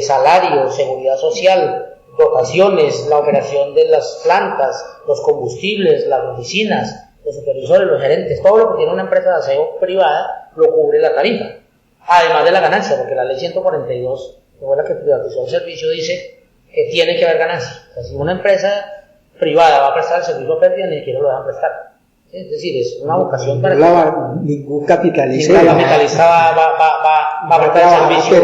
salarios, seguridad social, dotaciones, la operación de las plantas, los combustibles, las oficinas, los supervisores, los gerentes, todo lo que tiene una empresa de aseo privada lo cubre la tarifa, además de la ganancia, porque la ley 142, que fue la que privatizó el servicio, dice que tiene que haber ganancia. O sea, si una empresa privada va a prestar el servicio a pérdida, ni siquiera lo dejan prestar. Es decir, es una vocación para ningún capitalista va a prestar el servicio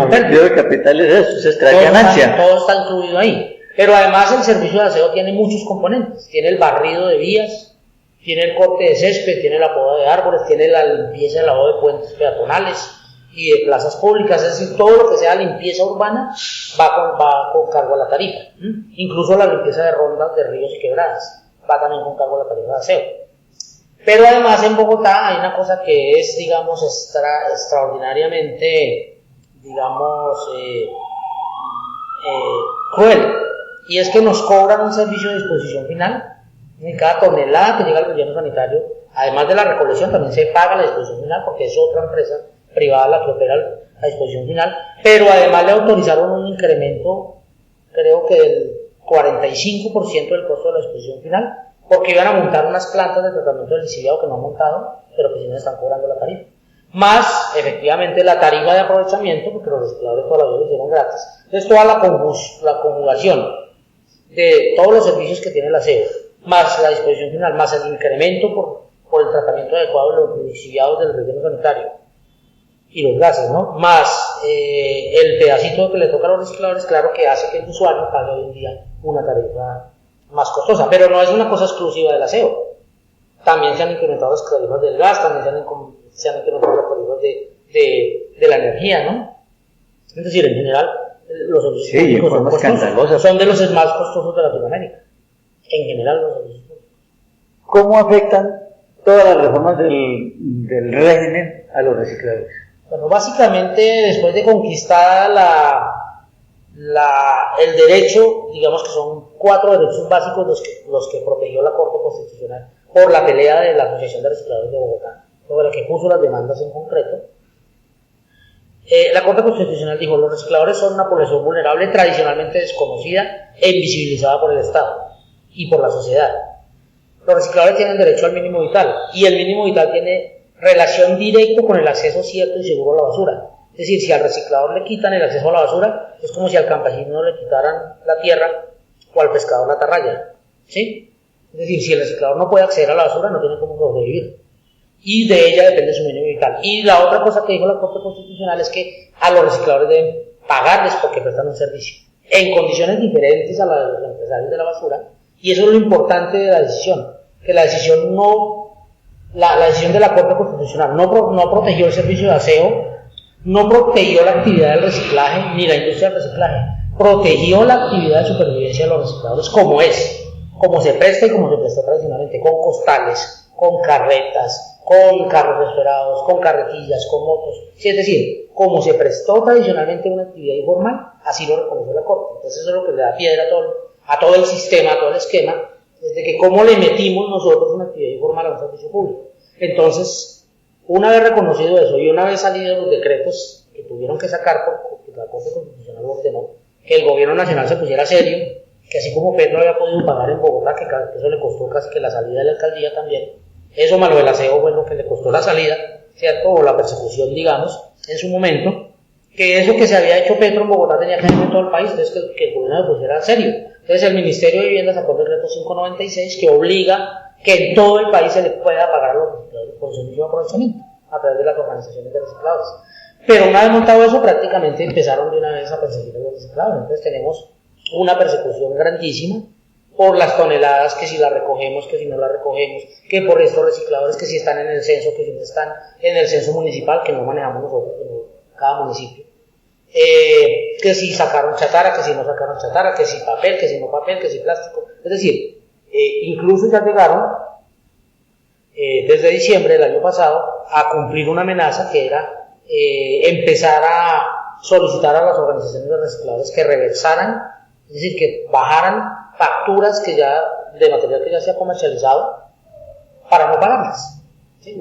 a pérdida. El capital es eso, se extrae ganancia. Todo está incluido ahí. Pero además el servicio de aseo tiene muchos componentes. Tiene el barrido de vías, tiene el corte de césped, tiene la poda de árboles, tiene la limpieza y el lavado de puentes peatonales y de plazas públicas. Es decir, todo lo que sea limpieza urbana va con cargo a la tarifa. Incluso la limpieza de rondas de ríos y quebradas va también con cargo a la tarifa de aseo. Pero además en Bogotá hay una cosa que es, extraordinariamente, cruel, y es que nos cobran un servicio de disposición final. En cada tonelada que llega al relleno sanitario, además de la recolección, también se paga la disposición final, porque es otra empresa privada la que opera la disposición final, pero además le autorizaron un incremento, creo que del 45% del costo de la disposición final, porque iban a montar unas plantas de tratamiento del lixiviado que no han montado, pero que sí nos están cobrando la tarifa. Más, efectivamente, la tarifa de aprovechamiento, porque los recicladores toda la vida lo hicieron gratis. Entonces, toda la conjugación de todos los servicios que tiene el aseo, más la disposición final, más el incremento por el tratamiento adecuado de los lixiviados del relleno sanitario y los gases, ¿no? Más el pedacito que le toca a los recicladores, claro que hace que el usuario pague hoy en día una tarifa más costosa, pero no es una cosa exclusiva del aseo. También se han incrementado las tarifas del gas, también se han incrementado las tarifas de la energía, ¿no? Es decir, en general, los servicios públicos son costosos, son de los más costosos de Latinoamérica. En general, los servicios públicos. ¿Cómo afectan todas las reformas del régimen a los recicladores? Bueno, básicamente, después de conquistada el derecho, digamos que son 4 derechos básicos los que protegió la Corte Constitucional por la pelea de la Asociación de Recicladores de Bogotá, sobre la que puso las demandas en concreto. La Corte Constitucional dijo: los recicladores son una población vulnerable, tradicionalmente desconocida e invisibilizada por el Estado y por la sociedad. Los recicladores tienen derecho al mínimo vital y el mínimo vital tiene relación directa con el acceso cierto y seguro a la basura. Es decir, si al reciclador le quitan el acceso a la basura, es como si al campesino le quitaran la tierra o al pescador la atarraya, ¿sí? Es decir, si el reciclador no puede acceder a la basura, no tiene cómo sobrevivir. Y de ella depende su mínimo vital. Y la otra cosa que dijo la Corte Constitucional es que a los recicladores deben pagarles porque prestan un servicio, en condiciones diferentes a los empresarios de la basura. Y eso es lo importante de la decisión, que la decisión la decisión de la Corte Constitucional no protegió el servicio de aseo, no protegió la actividad del reciclaje ni la industria del reciclaje, protegió la actividad de supervivencia de los recicladores como se presta y como se prestó tradicionalmente, con costales, con carretas, con carros esperados, con carretillas, con motos. Sí, es decir, como se prestó tradicionalmente una actividad informal, así lo reconoció la Corte. Entonces eso es lo que le da piedra a todo el sistema, a todo el esquema, desde que cómo le metimos nosotros una actividad informal a un servicio público. Entonces, una vez reconocido eso y una vez salidos los decretos que tuvieron que sacar porque la Corte Constitucional ordenó que el gobierno nacional se pusiera serio, que así como Petro había podido pagar en Bogotá, que eso le costó casi que la salida de la alcaldía también, eso malo del aseo fue lo que le costó la salida, ¿cierto? O la persecución, digamos, en su momento, que eso que se había hecho Petro en Bogotá tenía que hacer en todo el país, entonces que el gobierno se pusiera serio. Entonces el Ministerio de Vivienda sacó el decreto 596 que obliga que en todo el país se le pueda pagar a los recicladores por servicio de aprovechamiento a través de las organizaciones de recicladores. Pero una vez montado eso, prácticamente empezaron de una vez a perseguir a los recicladores. Entonces tenemos una persecución grandísima por las toneladas, que si las recogemos, que si no las recogemos, que por estos recicladores, que si están en el censo, que si no están en el censo municipal, que no manejamos nosotros, sino cada municipio. Que si sacaron chatarra, que si no sacaron chatarra, que si papel, que si no papel, que si plástico. Es decir, incluso ya llegaron desde diciembre del año pasado a cumplir una amenaza que era empezar a solicitar a las organizaciones de recicladores que reversaran, es decir, que bajaran facturas de material que ya se ha comercializado para no pagarlas. ¿Sí?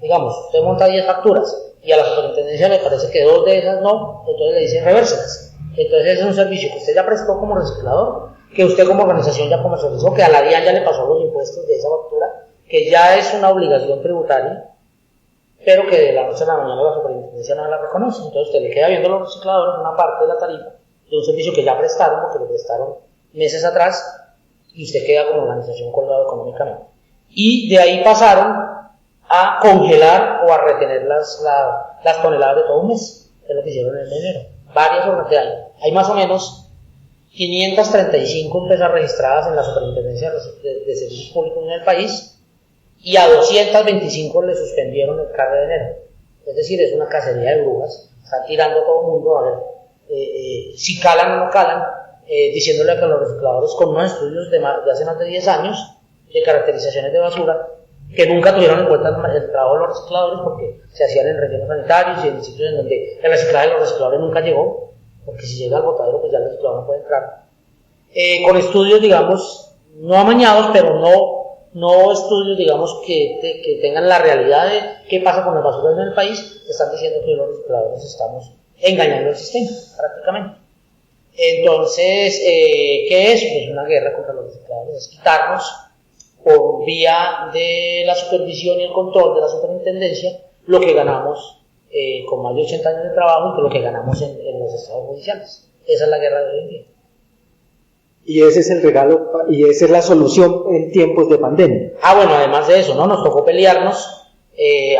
Digamos, usted monta 10 facturas y a la superintendencia le parece que 2 de esas no, entonces le dicen revérselas. Entonces es un servicio que usted ya prestó como reciclador, que usted como organización ya comercializó, que a la DIAN ya le pasó los impuestos de esa factura, que ya es una obligación tributaria, pero que de la noche a la mañana la superintendencia no la reconoce. Entonces usted le queda viendo a los recicladores una parte de la tarifa de un servicio que ya prestaron, porque lo prestaron meses atrás, y usted queda como organización colgado económicamente. Y de ahí pasaron a congelar o a retener las toneladas de todo un mes, que es lo que hicieron en enero. Varias horas de año. Hay más o menos 535 empresas registradas en la Superintendencia de Servicios Públicos en el país, y a 225 le suspendieron el cargo de enero. Es decir, es una cacería de brujas. Están tirando a todo el mundo a ver si calan o no calan, diciéndole a que los recicladores, con unos estudios de hace más de 10 años de caracterizaciones de basura, que nunca tuvieron en cuenta el trabajo de los recicladores, porque se hacían en rellenos sanitarios y en sitios en donde el reciclaje de los recicladores nunca llegó, porque si llega al botadero pues ya el reciclador no puede entrar. Con estudios, digamos, no amañados, pero no estudios, digamos, que tengan la realidad de qué pasa con las basuras en el país, están diciendo que los recicladores estamos engañando el sistema, prácticamente. Entonces, ¿qué es? Pues una guerra contra los recicladores, es quitarnos por vía de la supervisión y el control de la superintendencia lo que ganamos con más de 80 años de trabajo y con lo que ganamos en los estados judiciales. Esa es la guerra de hoy en día. Y ese es el regalo, y esa es la solución en tiempos de pandemia. Bueno, además de eso, ¿no? Nos tocó pelearnos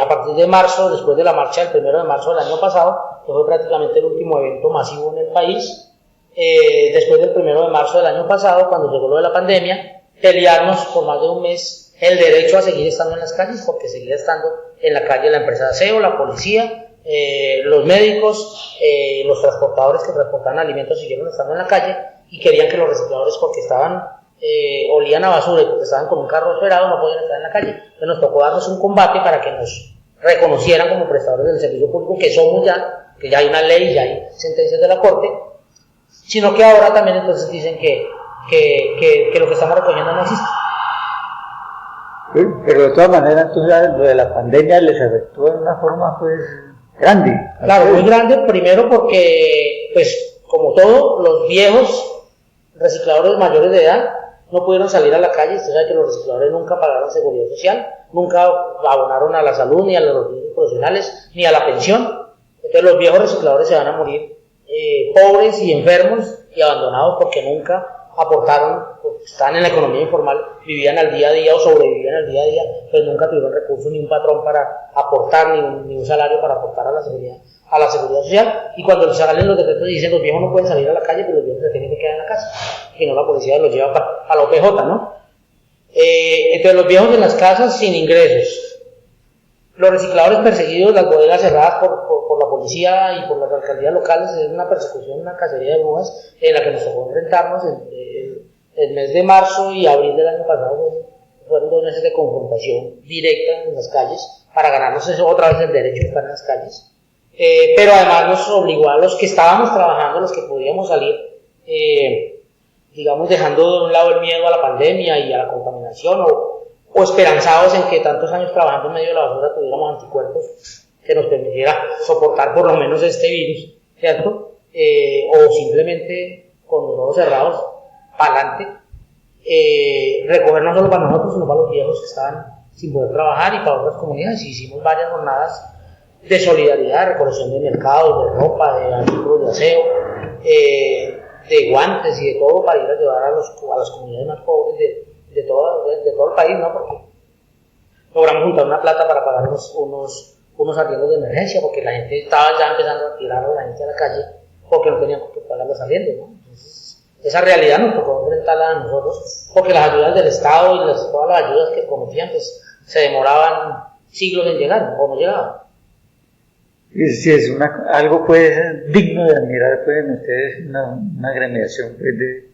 a partir de marzo, después de la marcha del 1 de marzo del año pasado, que fue prácticamente el último evento masivo en el país. Después del 1 de marzo del año pasado, cuando llegó lo de la pandemia, pelearnos por más de un mes el derecho a seguir estando en las calles, porque seguía estando en la calle la empresa de aseo, la policía, los médicos, los transportadores que transportaban alimentos siguieron estando en la calle, y querían que los recicladores, porque olían a basura y porque estaban con un carro esperado, no podían estar en la calle. Entonces nos tocó darnos un combate para que nos reconocieran como prestadores del servicio público, que somos ya, que ya hay una ley, ya hay sentencias de la Corte, sino que ahora también entonces dicen que lo que estamos recogiendo no existe. Pero de todas maneras, entonces lo de la pandemia les afectó de una forma pues grande. Claro, muy grande, primero porque, pues, como todo, los viejos recicladores mayores de edad no pudieron salir a la calle. Usted sabe que los recicladores nunca pagaron seguridad social, nunca abonaron a la salud, ni a los servicios profesionales, ni a la pensión. Entonces los viejos recicladores se van a morir pobres y enfermos y abandonados porque nunca aportaron, porque están en la economía informal, vivían al día a día o sobrevivían al día a día, pues nunca tuvieron recursos ni un patrón para aportar, ni un salario para aportar a la seguridad social. Y cuando salen los decretos y dicen los viejos no pueden salir a la calle, pues los viejos se tienen que quedar en la casa, que no la policía los lleva para la OPJ, ¿no? Entonces los viejos en las casas sin ingresos, los recicladores perseguidos, las bodegas cerradas por la policía y por las alcaldías locales. Es una persecución, una cacería de brujas en la que nos tocó enfrentarnos el mes de marzo y abril del año pasado. Fueron 2 meses de confrontación directa en las calles para ganarnos otra vez el derecho de estar en las calles. Pero además nos obligó a los que estábamos trabajando, los que podíamos salir, digamos, dejando de un lado el miedo a la pandemia y a la contaminación, o esperanzados en que tantos años trabajando en medio de la basura tuviéramos anticuerpos que nos permitiera soportar por lo menos este virus, ¿cierto? O simplemente con los ojos cerrados, para adelante, recoger no solo para nosotros, sino para los viejos que estaban sin poder trabajar y para otras comunidades. Hicimos varias jornadas de solidaridad, de recolección de mercados, de ropa, de artículos de aseo, de guantes y de todo para ir a ayudar a las comunidades más pobres de todo el país, ¿no? Porque logramos juntar una plata para pagar unos arriendos de emergencia, porque la gente estaba ya empezando a tirar a la gente a la calle porque no tenían que pagar los arriendos, ¿no? Entonces, esa realidad nos tocó enfrentarla a nosotros, porque las ayudas del Estado y todas las ayudas que prometían, pues se demoraban siglos en llegar, o no llegaban. Sí, es algo pues digno de admirar, pues en ustedes, una agremiación pues de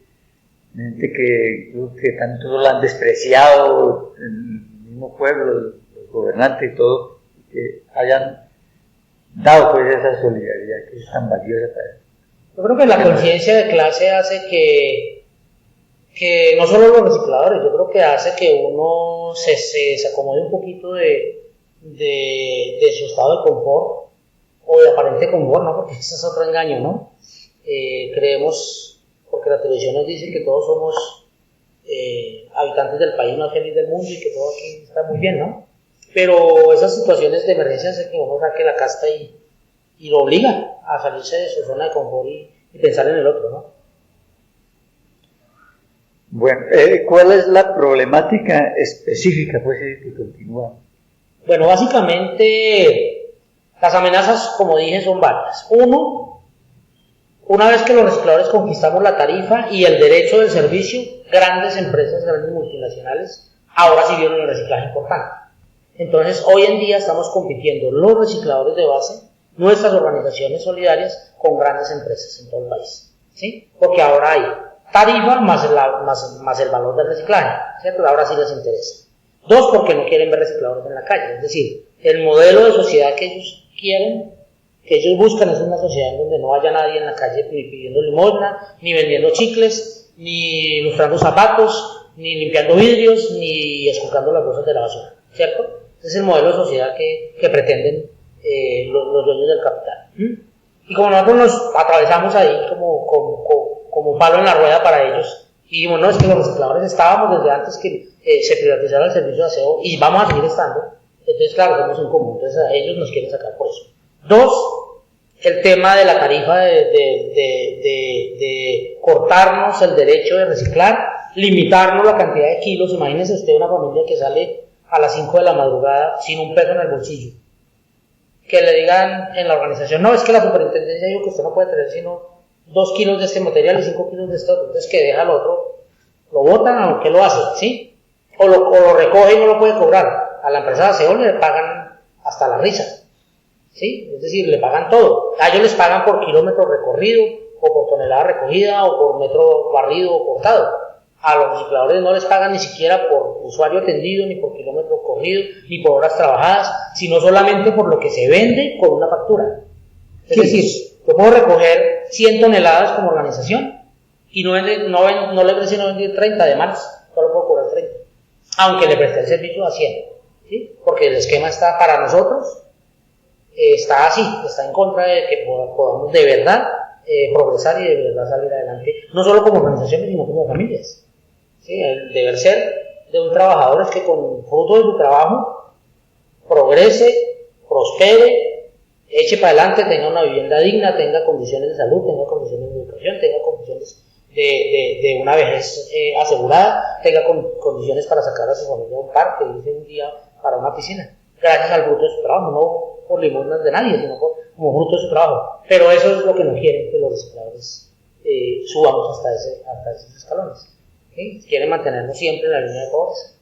gente que tanto la han despreciado, el mismo pueblo, los gobernantes y todo, que hayan dado pues esa solidaridad que es tan valiosa para ellos. Yo creo que la conciencia de clase hace que no solo los recicladores, yo creo que hace que uno se acomode un poquito de su estado de confort, o de aparente confort, ¿no? Porque ese es otro engaño, ¿no? Creemos, porque la televisión nos dice que todos somos habitantes del país más feliz del mundo y que todo aquí está muy bien, ¿no? Pero esas situaciones de emergencia hacen que uno saque la casta y lo obliga a salirse de su zona de confort y pensar en el otro, ¿no? Bueno, ¿cuál es la problemática específica pues que continúa? Bueno, básicamente las amenazas, como dije, son varias. Uno, una vez que los recicladores conquistamos la tarifa y el derecho del servicio, grandes empresas, grandes multinacionales, ahora sí vieron el reciclaje importante. Entonces, hoy en día estamos compitiendo los recicladores de base, nuestras organizaciones solidarias, con grandes empresas en todo el país, ¿sí? Porque ahora hay tarifa más el valor del reciclaje, ¿cierto? Ahora sí les interesa. 2, porque no quieren ver recicladores en la calle, es decir, el modelo de sociedad que ellos quieren, que ellos buscan, es una sociedad en donde no haya nadie en la calle ni pidiendo limosna, ni vendiendo chicles, ni lustrando zapatos, ni limpiando vidrios, ni esculcando las bolsas de la basura, ¿cierto? Ese es el modelo de sociedad que pretenden los dueños del capital. Y como nosotros nos atravesamos ahí como palo en la rueda para ellos, y dijimos, no, es que los recicladores estábamos desde antes que se privatizara el servicio de aseo y vamos a seguir estando. Entonces, claro, somos un común, entonces a ellos nos quieren sacar por eso. 2, el tema de la tarifa de cortarnos el derecho de reciclar, limitarnos la cantidad de kilos. Imagínese usted una familia que sale a las 5 de la madrugada sin un peso en el bolsillo. Que le digan en la organización, no, es que la superintendencia dijo que usted no puede tener sino 2 kilos de este material y 5 kilos de esto, entonces que deja al otro, lo botan, aunque lo hace, ¿sí? O lo recoge y no lo puede cobrar. A la empresa de aseo le pagan hasta la risa, ¿sí? Es decir, le pagan todo. A ellos les pagan por kilómetro recorrido, o por tonelada recogida, o por metro barrido o cortado. A los recicladores no les pagan ni siquiera por usuario atendido, ni por kilómetro corrido, ni por horas trabajadas, sino solamente por lo que se vende con una factura. Es decir, yo puedo recoger 100 toneladas como organización y no le presté sino vender 30 de más, solo puedo cobrar 30, aunque le presté el servicio a 100, ¿sí? Porque el esquema está para nosotros, está así, está en contra de que podamos de verdad progresar y de verdad salir adelante, no solo como organizaciones, sino como familias. ¿sí? El deber ser de un trabajador es que con fruto de su trabajo progrese, prospere, eche para adelante, tenga una vivienda digna, tenga condiciones de salud, tenga condiciones de educación, tenga condiciones de una vejez asegurada, tenga condiciones para sacar a su familia a un parque, irse un día para una piscina, gracias al fruto de su trabajo, no por limosnas de nadie, sino como fruto de su trabajo. Pero eso es lo que no quieren que los recicladores subamos hasta esos escalones. ¿Sí? Quieren mantenernos siempre en la línea de pobreza.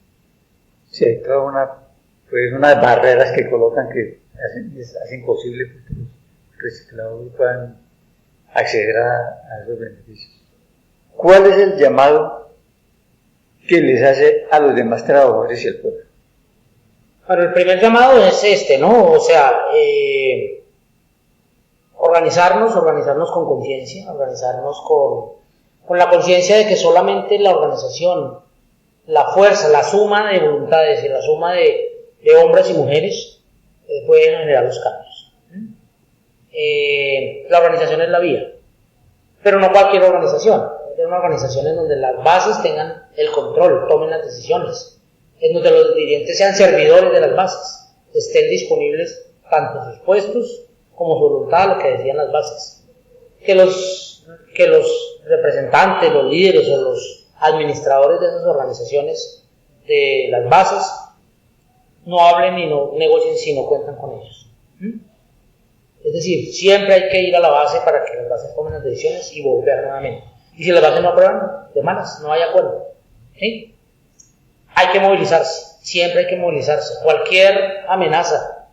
Sí, hay toda unas barreras que colocan que hacen imposible que los recicladores puedan acceder a esos beneficios. ¿Cuál es el llamado que les hace a los demás trabajadores y al pueblo? Bueno, el primer llamado es este, ¿no? O sea, organizarnos con conciencia, organizarnos con la conciencia de que solamente la organización, la fuerza, la suma de voluntades y la suma de hombres y mujeres pueden generar los cambios. La organización es la vía, pero no cualquier organización. Es una organización en donde las bases tengan el control, tomen las decisiones, en donde los dirigentes sean servidores de las bases, estén disponibles tanto sus puestos como su voluntad, lo que decían las bases. Que los representantes, los líderes o los administradores de esas organizaciones de las bases no hablen y no negocien si no cuentan con ellos. Es decir, siempre hay que ir a la base para que las bases tomen las decisiones y volver nuevamente. Y si las bases no aprueban, de malas, no hay acuerdo. ¿Sí? Hay que movilizarse, siempre hay que movilizarse. Cualquier amenaza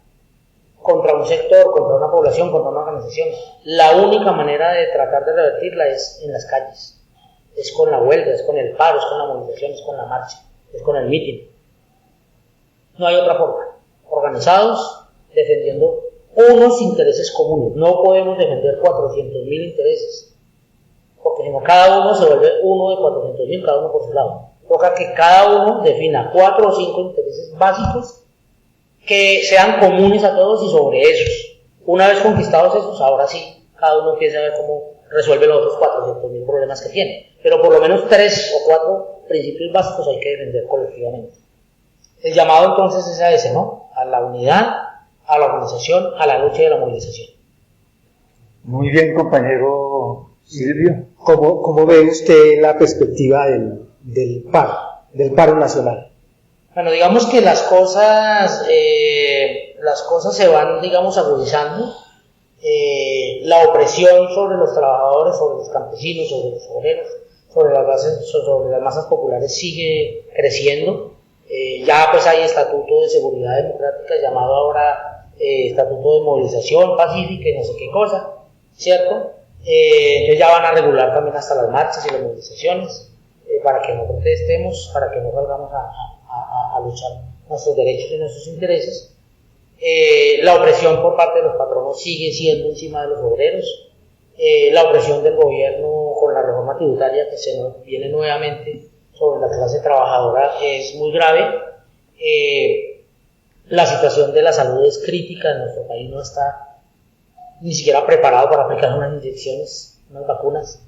contra un sector, contra una población, contra una organización, la única manera de tratar de revertirla es en las calles. Es con la huelga, es con el paro, es con la movilización, es con la marcha, es con el mitin. No hay otra forma. Organizados, defendiendo unos intereses comunes. No podemos defender 400.000 intereses, porque si no, cada uno se vuelve uno de 400.000, cada uno por su lado. Toca que cada uno defina 4 o 5 intereses básicos que sean comunes a todos, y sobre esos, una vez conquistados esos, ahora sí, cada uno empieza a ver cómo resuelve los otros 400.000 problemas que tiene. Pero por lo menos 3 o 4 principios básicos hay que defender colectivamente. El llamado entonces es a ese, ¿no? A la unidad, a la organización, a la lucha y a la movilización. Muy bien, compañero Silvio. ¿Cómo ve usted la perspectiva del paro nacional? Bueno, digamos que las cosas se van, digamos, agudizando. La opresión sobre los trabajadores, sobre los campesinos, sobre los obreros, sobre las masas populares sigue creciendo. Ya pues hay estatuto de seguridad democrática llamado ahora estatuto de movilización pacífica y no sé qué cosa, ¿cierto? Entonces ya van a regular también hasta las marchas y las movilizaciones para que no protestemos, para que no salgamos a luchar nuestros derechos y nuestros intereses. La opresión por parte de los patronos sigue siendo encima de los obreros. La opresión del gobierno con la reforma tributaria que se nos viene nuevamente sobre la clase trabajadora es muy grave. La situación de la salud es crítica en nuestro país, no está ni siquiera preparado para aplicar unas inyecciones, unas vacunas,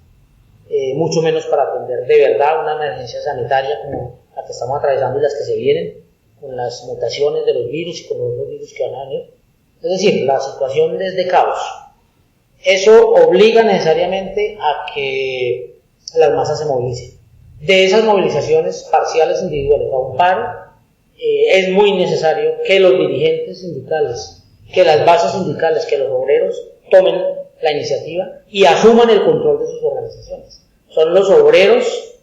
mucho menos para atender de verdad una emergencia sanitaria como la que estamos atravesando y las que se vienen, con las mutaciones de los virus y con los otros virus que van a venir. Es decir, la situación es de caos. Eso obliga necesariamente a que las masas se movilicen. De esas movilizaciones parciales individuales a un paro, es muy necesario que los dirigentes sindicales, que las bases sindicales, que los obreros tomen la iniciativa y asuman el control de sus organizaciones. Son los obreros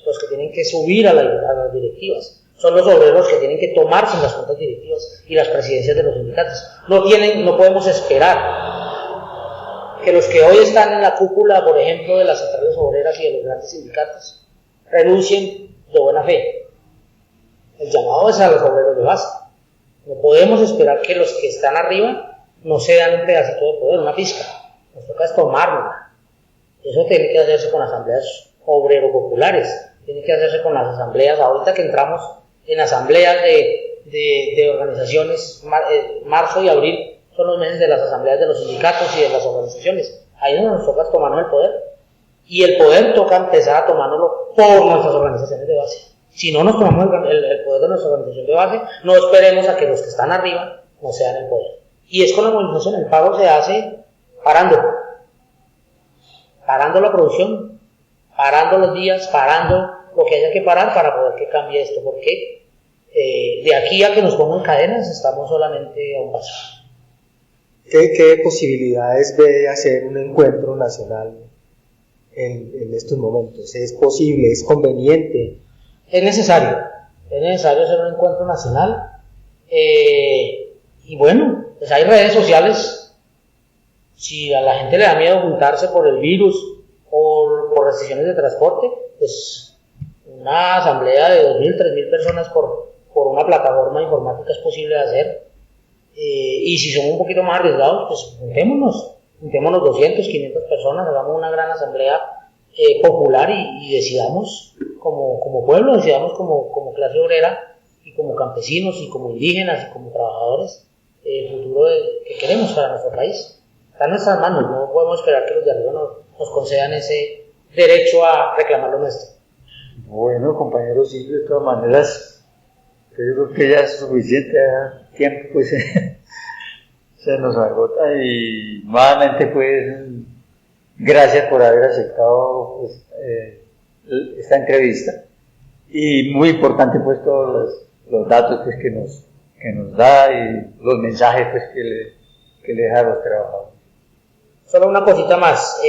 los que tienen que subir a las directivas, son los obreros que tienen que tomarse en las juntas directivas y las presidencias de los sindicatos. No podemos esperar que los que hoy están en la cúpula, por ejemplo, de las centrales obreras y de los grandes sindicatos, renuncien de buena fe. El llamado es a los obreros de base. No podemos esperar que los que están arriba nos cedan un pedacito de poder, una pizca. Nos toca es tomárnosla. Eso tiene que hacerse con asambleas obrero-populares, tiene que hacerse con las asambleas. Ahorita que entramos en asambleas de organizaciones, marzo y abril son los meses de las asambleas de los sindicatos y de las organizaciones. Ahí es donde nos toca tomarnos el poder. Y el poder toca empezar a tomárnoslo por nuestras organizaciones de base. Si no nos tomamos el poder de nuestra organización de base, no esperemos a que los que están arriba no sean el poder. Y es con la movilización, el paro se hace parando la producción, parando los días, parando lo que haya que parar para poder que cambie esto, porque de aquí a que nos pongan cadenas estamos solamente a un paso. ¿Qué posibilidades ve de hacer un encuentro nacional en estos momentos? ¿Es posible? ¿Es conveniente? Es necesario hacer un encuentro nacional, y bueno, pues hay redes sociales. Si a la gente le da miedo juntarse por el virus o por restricciones de transporte, pues una asamblea de 2.000, 3.000 personas por una plataforma informática es posible de hacer. Y si somos un poquito más arriesgados, pues juntémonos 200, 500 personas, hagamos una gran asamblea popular y decidamos como pueblo, decidamos como clase obrera y como campesinos y como indígenas y como trabajadores el futuro que queremos para nuestro país. Está en nuestras manos, no podemos esperar que los de arriba nos concedan ese derecho a reclamar lo nuestro. Bueno, compañeros, sí, de todas maneras, yo creo que ya es suficiente, ya tiempo pues se nos agota, y nuevamente pues gracias por haber aceptado pues, esta entrevista, y muy importante pues todos los datos pues que nos da y los mensajes pues que le deja a los trabajadores. Solo una cosita más,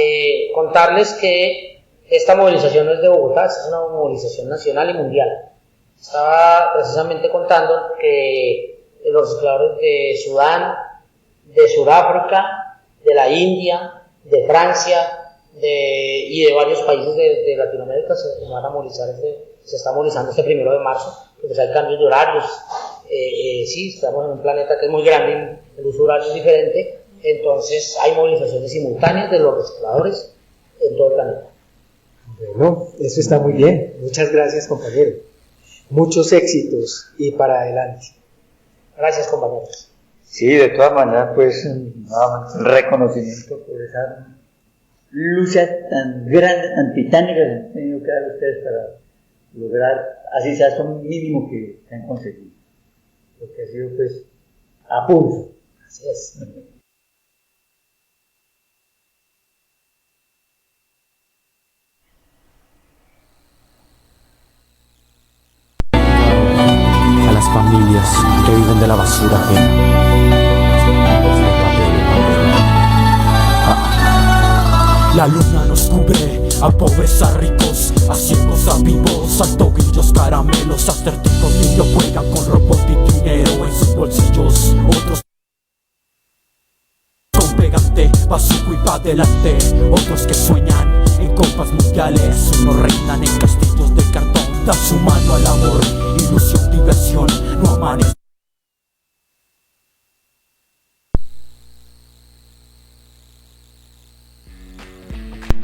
contarles que esta movilización no es de Bogotá, es una movilización nacional y mundial. Estaba precisamente contando que los recicladores de Sudán, de Sudáfrica, de la India, de Francia y de varios países de Latinoamérica se van a movilizar, se está movilizando este 1 de marzo, porque hay cambios de horarios. Sí, estamos en un planeta que es muy grande, el uso horario es diferente, entonces hay movilizaciones simultáneas de los recicladores en todo el planeta. Bueno, eso está muy bien. Muchas gracias, compañero. Muchos éxitos y para adelante. Gracias, compañeros. Sí, de todas maneras, pues, nuevamente el reconocimiento por esa lucha tan grande, tan titánica que han tenido que dar ustedes para lograr, así sea, eso mínimo que han conseguido. Lo que ha sido, pues, a pulso. Así es. A las familias que viven de la basura ajena. La luna nos cubre, a pobres, a ricos, a ciegos, a vivos, a tobillos, caramelos, acertijos. Niños juegan con robot y dinero en sus bolsillos. Otros con pegante, pa' suco y pa' adelante. Otros que sueñan en copas mundiales. Unos reinan en castillos de cartón. Da su mano al amor, ilusión, diversión, no amanece.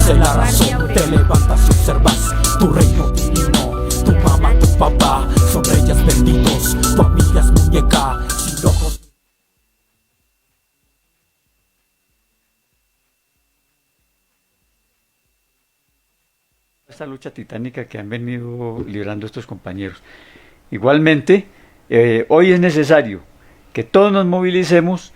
La razón, te levantas y observas tu reino divino. Tu mamá, tu papá son reyes benditos. Tu amiga es muñeca sin ojos. Esta lucha titánica que han venido librando estos compañeros. Igualmente, hoy es necesario que todos nos movilicemos,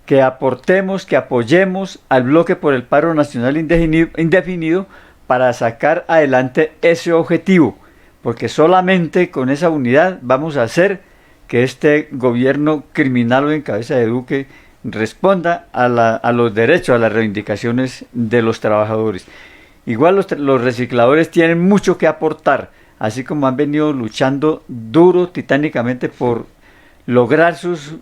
que aportemos, que apoyemos al bloque por el paro nacional indefinido para sacar adelante ese objetivo, porque solamente con esa unidad vamos a hacer que este gobierno criminal en cabeza de Duque responda a los derechos, a las reivindicaciones de los trabajadores. Igual los recicladores tienen mucho que aportar, así como han venido luchando duro, titánicamente por lograr sus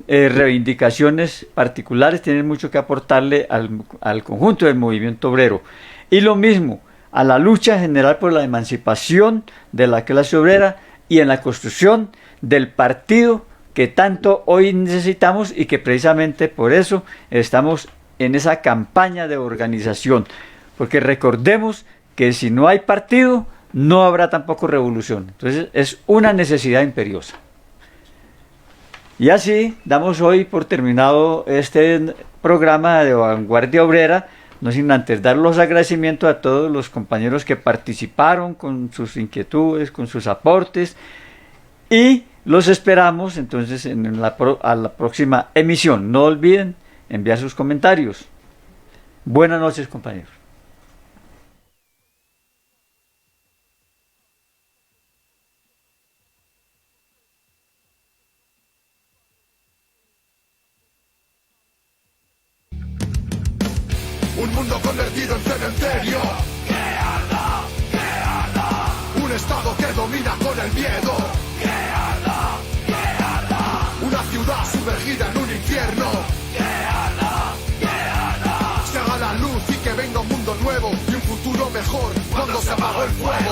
reivindicaciones particulares, tienen mucho que aportarle al conjunto del movimiento obrero. Y lo mismo a la lucha general por la emancipación de la clase obrera y en la construcción del partido que tanto hoy necesitamos, y que precisamente por eso estamos en esa campaña de organización. Porque recordemos que si no hay partido, no habrá tampoco revolución. Entonces es una necesidad imperiosa. Y así damos hoy por terminado este programa de Vanguardia Obrera, no sin antes dar los agradecimientos a todos los compañeros que participaron con sus inquietudes, con sus aportes, y los esperamos entonces a la próxima emisión. No olviden enviar sus comentarios. Buenas noches, compañeros. Un mundo convertido en cementerio. ¡Que arda! ¡Que arda! Un estado que domina con el miedo. ¡Que arda! ¡Que arda! Una ciudad sumergida en un infierno. ¡Que arda! ¡Que arda! Se haga la luz y que venga un mundo nuevo y un futuro mejor cuando se apagó el fuego.